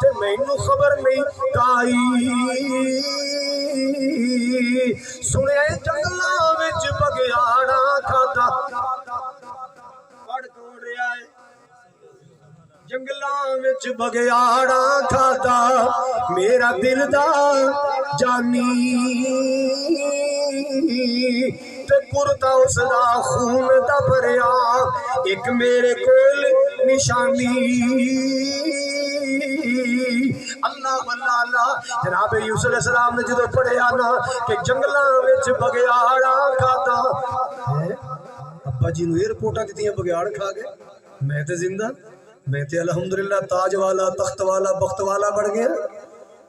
تے مینوں خبر نہیں کائی، سنے جنگلاں وچ بگیاڑا کھادا، پڑھ کون رہا ہے؟ جنگلاں وچ بگیاڑا کھادا، میرا دل دا جانی، تے کرتا اس دا خون دا بھریا، ایک میرے کول نشانی، اللہ اللہ جناب یوسف علیہ السلام نے جدو پڑھیا نا کہ جنگلاں وچ بگیاڑا کھاتا ابا جی نو ایئرپورٹاں دتیاں بگیاڑ کھا گئے میں تے زندہ میں تے الحمدللہ تاج والا تخت والا بخت والا بڑھ گیا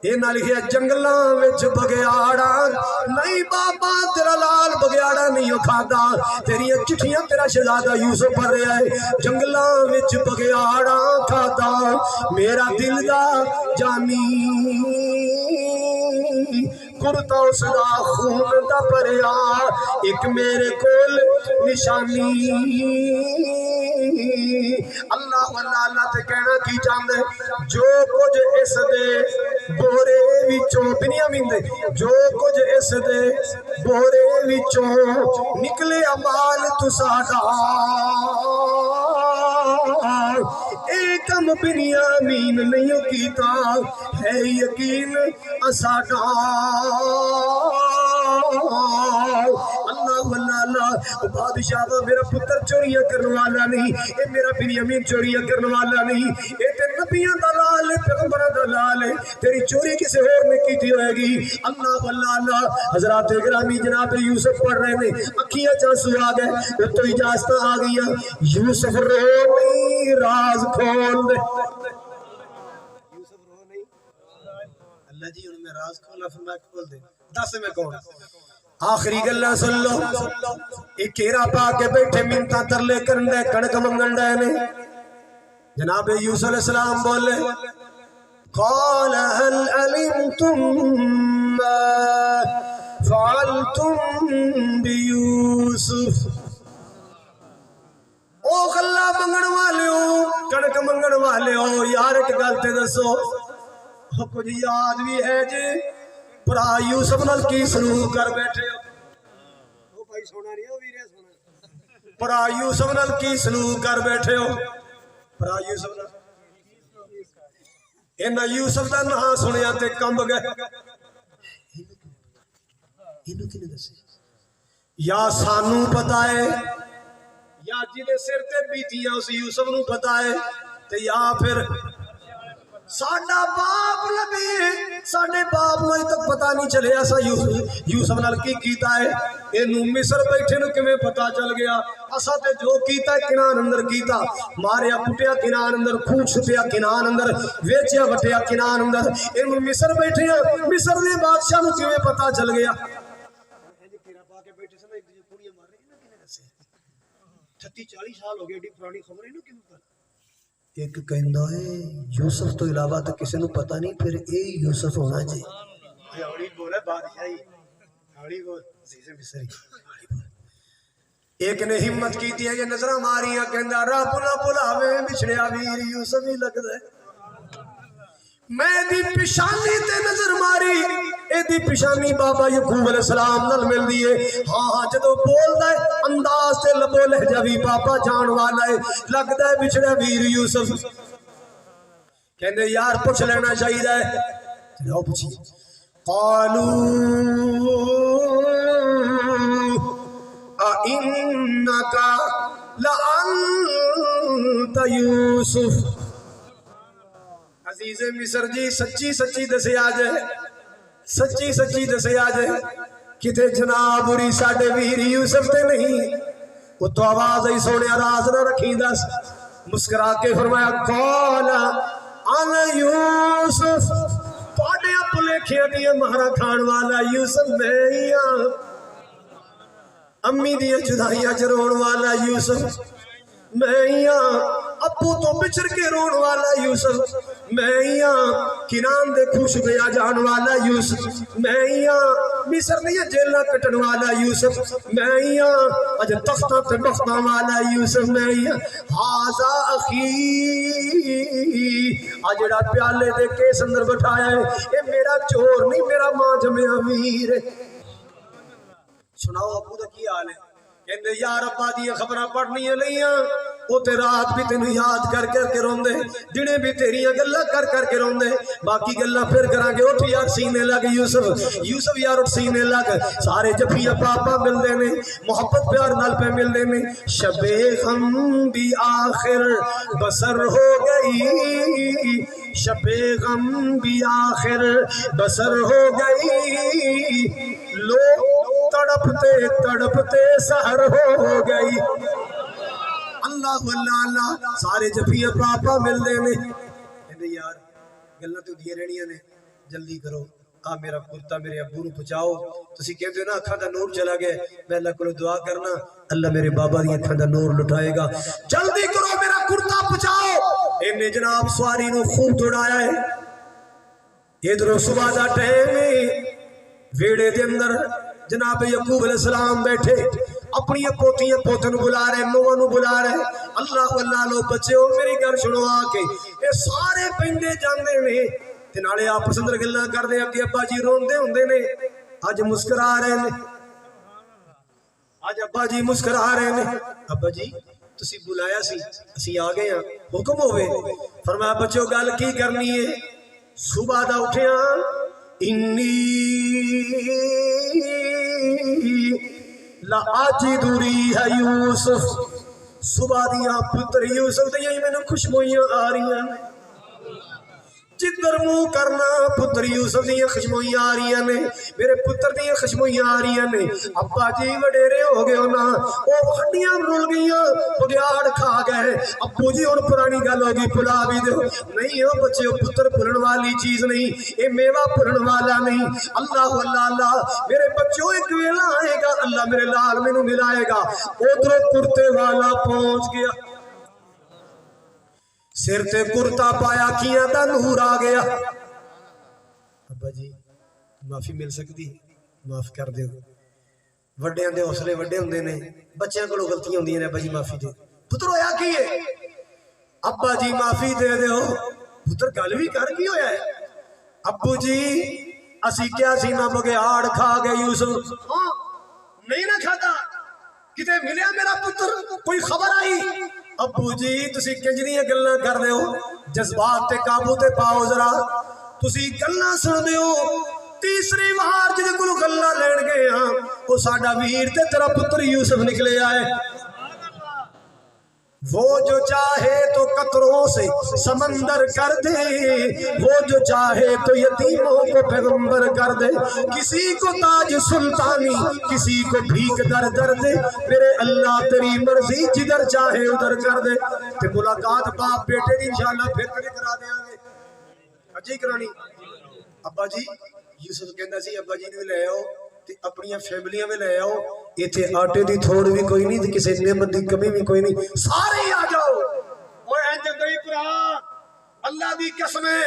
یہ نہ لکھیا جنگلاں وچ بگیاڑا نہیں بابا تیرا لال بگیاڑا نہیں کھادا تیری چٹھیاں تیرا شہزادہ یوسف پڑھ رہا ہے جنگلاں وچ بگیاڑا کھادا میرا دل دا جانی کرتا اس دا خون دا پریا ایک میرے کول نشانی اللہ واللہ اللہ تے کہنا کی چاہندے جو کچھ اس دے بورے وچوں بنیامین دے جو کچھ اس دے بورے وچوں نکلے مال تو ساڈا ایکم بنیامین نہیں کیتا ہے یقین ساڈا اللہ واللہ اللہ بادشاہ میرا پتر چوریاں کرنے والا نہیں اے میرا بنیامین چوریاں کرنے والا نہیں اے تے نبیاں دا لال ہے پیغمبراں دا لال ہے تیری چوری کسی اور نے کی ہوئے گی اللہ واللہ اللہ حضرات گرامی جناب یوسف پڑھ رہے ہیں اکھیاں چانسو آ گئے تو اجازت آ گئی یوسف رو نہیں راز کھول دے یوسف رو نہیں اللہ جی انہوں میں راز کھولا فرمایا کھول دے دس میں کون آخری گلہ سن لو ایک کیرا پا کے بیٹھے منتا ترلے کرندے کڑک منگنڈے نے جناب یوسف علیہ السلام بولے قال هل علمتم ما فعلتم بیوسف او غلہ منگن والے ہو کڑک منگن والے ہو یار ایک گلتے دسو کچھ یاد بھی ہے جی پرا یوسف نال کی سلوک کر بیٹھے ہو وہ بھائی سونا نہیں ہو ویرے سونا پرا یوسف نال کی سلوک کر بیٹھے ہو پرا یوسف نال اینا یوسف دا نہ سنیا تے کمب گئے اینو کی نہیں دسی یا سانو پتا ہے یا جدے سر تے بیتیاں اس یوسف نو پتا ہے تے یا پھر ساڈا باپ لبی ساڈے باپ نو تک پتہ نہیں چلے ایسا یوسف نال کی کیتا ہے اینو مصر بیٹھے نو کیویں پتہ چل گیا اسا تے جو کیتا ہے کنان اندر کیتا ماریا کٹیا کنان اندر خون چھپیا کنان اندر ویچیا وٹیا کنان اندر اینو مصر بیٹھے مصر دے بادشاہ نو کیویں پتہ چل گیا کیرا پا کے بیٹھے سن ایک دوسرے کڑیاں مار رہے ہیں کنے دسے 30 40 سال ہو گئے ایڈی پرانی خبر ہے نا کیوں پتہ ایک کہندا ہے یوسف تو علاوہ تو کسی نو پتہ نہیں پھر اے یوسف ہونا جی ہاڑی بولے بادشاہی ہاڑی بول عزیز مصری ایک نے ہمت کیتی ہے یہ نظراں ماریاں کہندا رب نہ بلاوے بچھڑیا ویر یوسف ہی لگدا ہے میں دی پیشانی تے نظر ماری اے دی پیشانی بابا یعقوب علیہ السلام نال مل دیے ہاں ہاں جدو بولدا ہے انداز تے لبو لہجہ بھی بابا جان والا ہے لگدا ہے بچھڑا ویر یوسف کہندے یار پوچھ لینا چاہیے جاؤ پوچھیے قالوا أئنك لأنت یوسف عزیز مصر جی سچی سچی دسے آج ہے سچی سچی دسے آج ہے کتے جناب اری ساڑے ویر یوسف تے نہیں وہ تو آواز ہی سونے راز نہ رکھی دس مسکرا کے فرمایا قال انا یوسف پاڑے اپنے کھیڑیے مہرہ کھان والا یوسف میں ہی امی دیا جدائیاں چرون والا یوسف میں ہی ابو تو بچر کے رون والا یوسف میں ہی کنان دے خوش گیا جان والا یوسف میں ہی مصر دیا جیلہ کٹن والا یوسف میں ہی اج تختہ تے بختہ والا یوسف میں ہی حاضا اخی اجڑا پیالے دے کیس اندر بٹھایا ہے اے میرا چور نہیں میرا ماں جمع امیر ہے سناؤ ابو دا کی حال ہے کہندے یار ابا دی خبراں پڑھنی لیاں وہ تے رات بھی تینوں یاد کر کر کے روندے دنے بھی تیریاں گلاں کر کر کے روندے باقی گلاں پھر کراں گے اٹھ یار سینے لگ یوسف یار اٹھ سینے لگ سارے جفیاں پاپا ملدے نے محبت پیار نال پہ ملدے نے شب غم بھی آخر بسر ہو گئی شب غم بھی آخر بسر ہو گئی لوگ تڑپتے تڑپتے سحر ہو گئی اللہ اللہ اللہ سارے جفیاں پاپا ملدے نے کہندے یار گلاں تو دیاں رہنیاں نے جلدی کرو آ میرا کرتا میرے ابو نو پہنچاؤ تسی کہتے ہو نا اکھاں دا نور چلا گیا میں اللہ کو دعا کرنا اللہ میرے بابا دی اکھاں دا نور لٹائے گا جلدی کرو میرا کرتا پہنچاؤ انہیں جناب سواری نو خوب دوڑایا ہے ادھر صبح دا ٹائم ویڑے دے اندر جناب یعقوب علیہ السلام بیٹھے اپنی پوتیاں پوتن بلا رہے نوہ نو بلا رہے اللہ اللہ لو بچے ہو میری گھر سنو آکے اے سارے پہنڈے جاندے نے تنالے آپ پسندر گلنا کر دے کہ ابا جی رون دے ہوں دے نے آج مسکرا رہے نے آج ابا جی مسکرا رہے نے ابا جی تسی بلایا سی اسی آگے ہیں حکم ہوئے فرمایا بچوں گال کی کرنی ہے صبح دا اٹھیا انی لآجد ریح یوسف صبح دیا پتر یوسف دیاں میں نے خوشبوئیاں آ رہی ہیں جدر منہ کرنا پتر یوسف دیاں خوشبوئیاں آ رہی ہیں میرے پتر دیاں خوشبوئیاں آ رہی ہیں ابا جی وڈیرے ہو گئے ہونا وہ ہڈیاں رول گئیاں بگیاڑ کھا گئے ابو جی اور پرانی گل ہوگی پلا بھی دو نہیں ہو بچے ہو پتر پلن والی چیز نہیں اے میوہ پلن والا نہیں اللہ اللہ اللہ میرے بچوں ایک ویلا آئے گا اللہ میرے لال میں نو ملائے گا ادھر کرتے والا پہنچ گیا سر تے کرتا پایا کیا دا نور آ گیا ابا جی معافی مل سکتی معاف کر دے وڈیاں دے حوصلے وڈے ہوندے نے بچیاں کو غلطیاں ہوندیاں نے ابا جی معافی دے پتر ہویا کی ہے ابا جی معافی دے دے ہو پتر گل بھی کر کی ہویا ہے ابو جی اسی کیا سی نہ بگیاڑ کھا گئے یوسف ہاں نہیں نہ کھاتا کتے ملیا میرا پتر کوئی خبر آئی ابو جی تسی کنجریاں گلاں کر دے ہو جذبات تے قابو تے پاؤ ذرا تسی گلاں سن دے ہو تیسری بار جدے کولوں گلاں لین گئے ہاں او ساڈا ویر تے تیرا پتر یوسف نکلے آئے وہ جو چاہے تو قطروں سے سمندر کر دے وہ جو چاہے تو یتیموں کو پیغمبر کر دے کسی کو تاج سلطانی کسی کو بھیک در در دے میرے اللہ تیری مرضی جدھر چاہے ادھر کر دے تے ملاقات باپ بیٹے دی انشاءاللہ پھر کبھی کرا دیں گے اجی کرانی ابا جی یوسف کہندا سی ابا جی نے لے آؤ تے اپنی فیملیاں میں لے آؤ ایتھے آٹے دی تھوڑ بھی کوئی نہیں تے کسی نعمت دی کمی بھی کوئی نہیں سارے آ جاؤ اور انج گئی بھرا اللہ دی قسمیں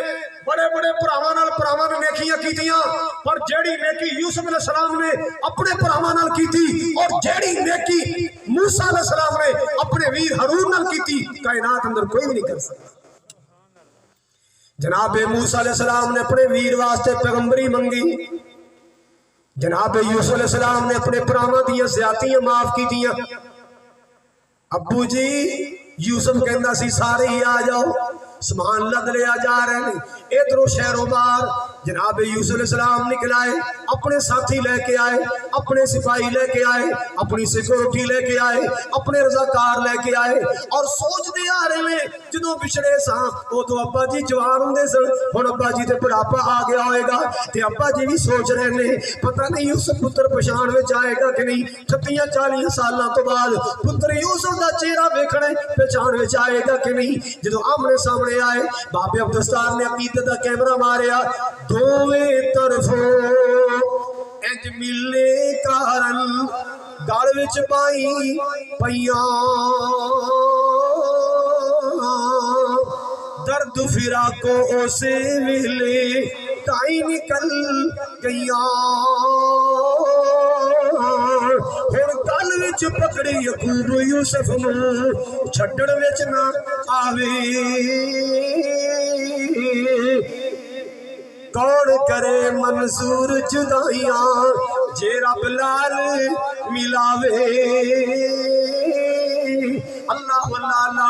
بڑے بڑے بھراواں نال نیکیاں کیتیاں پر جیڑی نیکی یوسف علیہ السلام نے اپنے بھراواں نال کیتی اور جیڑی نیکی موسیٰ علیہ السلام نے اپنے ویر ہارون نال کیتی کائنات اندر کوئی بھی نہیں کر سکتا جناب موسیٰ علیہ السلام نے اپنے ویر واسطے پیغمبری منگی جناب یوسف علیہ السلام نے اپنے پراواں دیاں زیادتیاں معاف کی دیاں ابو جی یوسف کہندا سی سارے ہی آ جاؤ سامان لد لیا جا رہے ہیں ادھروں شہروں باہر جناب یوسف علیہ السلام نکلائے اپنے ساتھی لے کے آئے اپنے سپاہی لے کے آئے اپنی سیکورٹی لے کے آئے اپنے رضاکار لے کے آئے اور سوچ دے آ رہے ہیں جدوں بچھڑے ساں وہ تو ابا جی جوان ہوندے سن ہن ابا جی تے بڑھاپا آ گیا ہوئے گا تے ابا جی بھی سوچ رہے نے پتہ نہیں یوسف پتر پہچان وچ آئے گا کہ نہیں 38-40 سالاں تو بعد پتر یوسف دا چہرہ ویکھنے پہچان وچ آئے گا کہ نہیں جدوں آمنے سامنے آئے بابے عبدالستار نے عقیدت دا کیمرہ ماریا دوویں طرفوں انج ملے کارن گل وچ پائی پیاں درد فراقوں سے ملے تائی نکل گیاں ہن گل وچ پکڑی یعقوب یوسف نو چھڈن وچ نہ آوے کون کرے منظور جدائیاں جے رب لال ملاوے اللہ اللہ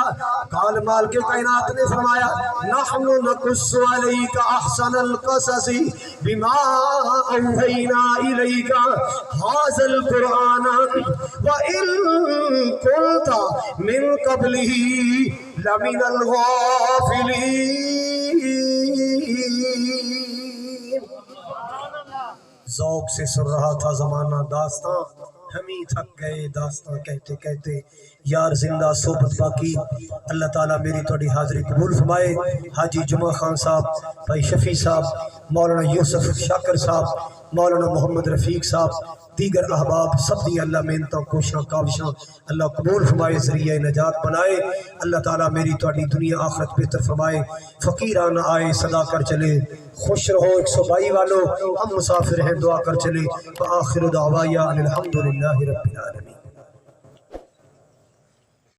مال کے کائنات نے فرمایا نحن نقص علیک احسن القصص بما اوحینا الیک ھذا القرآن وان کنت من قبلہ لمن الغافلین۔ ذوق سے سن رہا تھا زمانہ داستاں، ہم ہی تھک گئے داستاں کہتے کہتے۔ یار زندہ صحبت باقی، اللہ تعالیٰ میری تھوڑی حاضری قبول فرمائے۔ حاجی جمعہ خان صاحب، بھائی شفیع صاحب، مولانا یوسف شاکر صاحب، مولانا محمد رفیق صاحب، دیگر احباب سب دی اللہ محنتاں کوشاں کاوشاں اللہ قبول فرمائے، ذریعہ نجات بنائے۔ اللہ تعالیٰ میری تھوڑی دنیا آخرت بہتر فرمائے۔ فقیران آئے صدا کر چلے، خوش رہو 122 والو، ہم مسافر ہیں دعا کر چلے۔ وآخر دعوایا ان الحمدللہ رب العالمین۔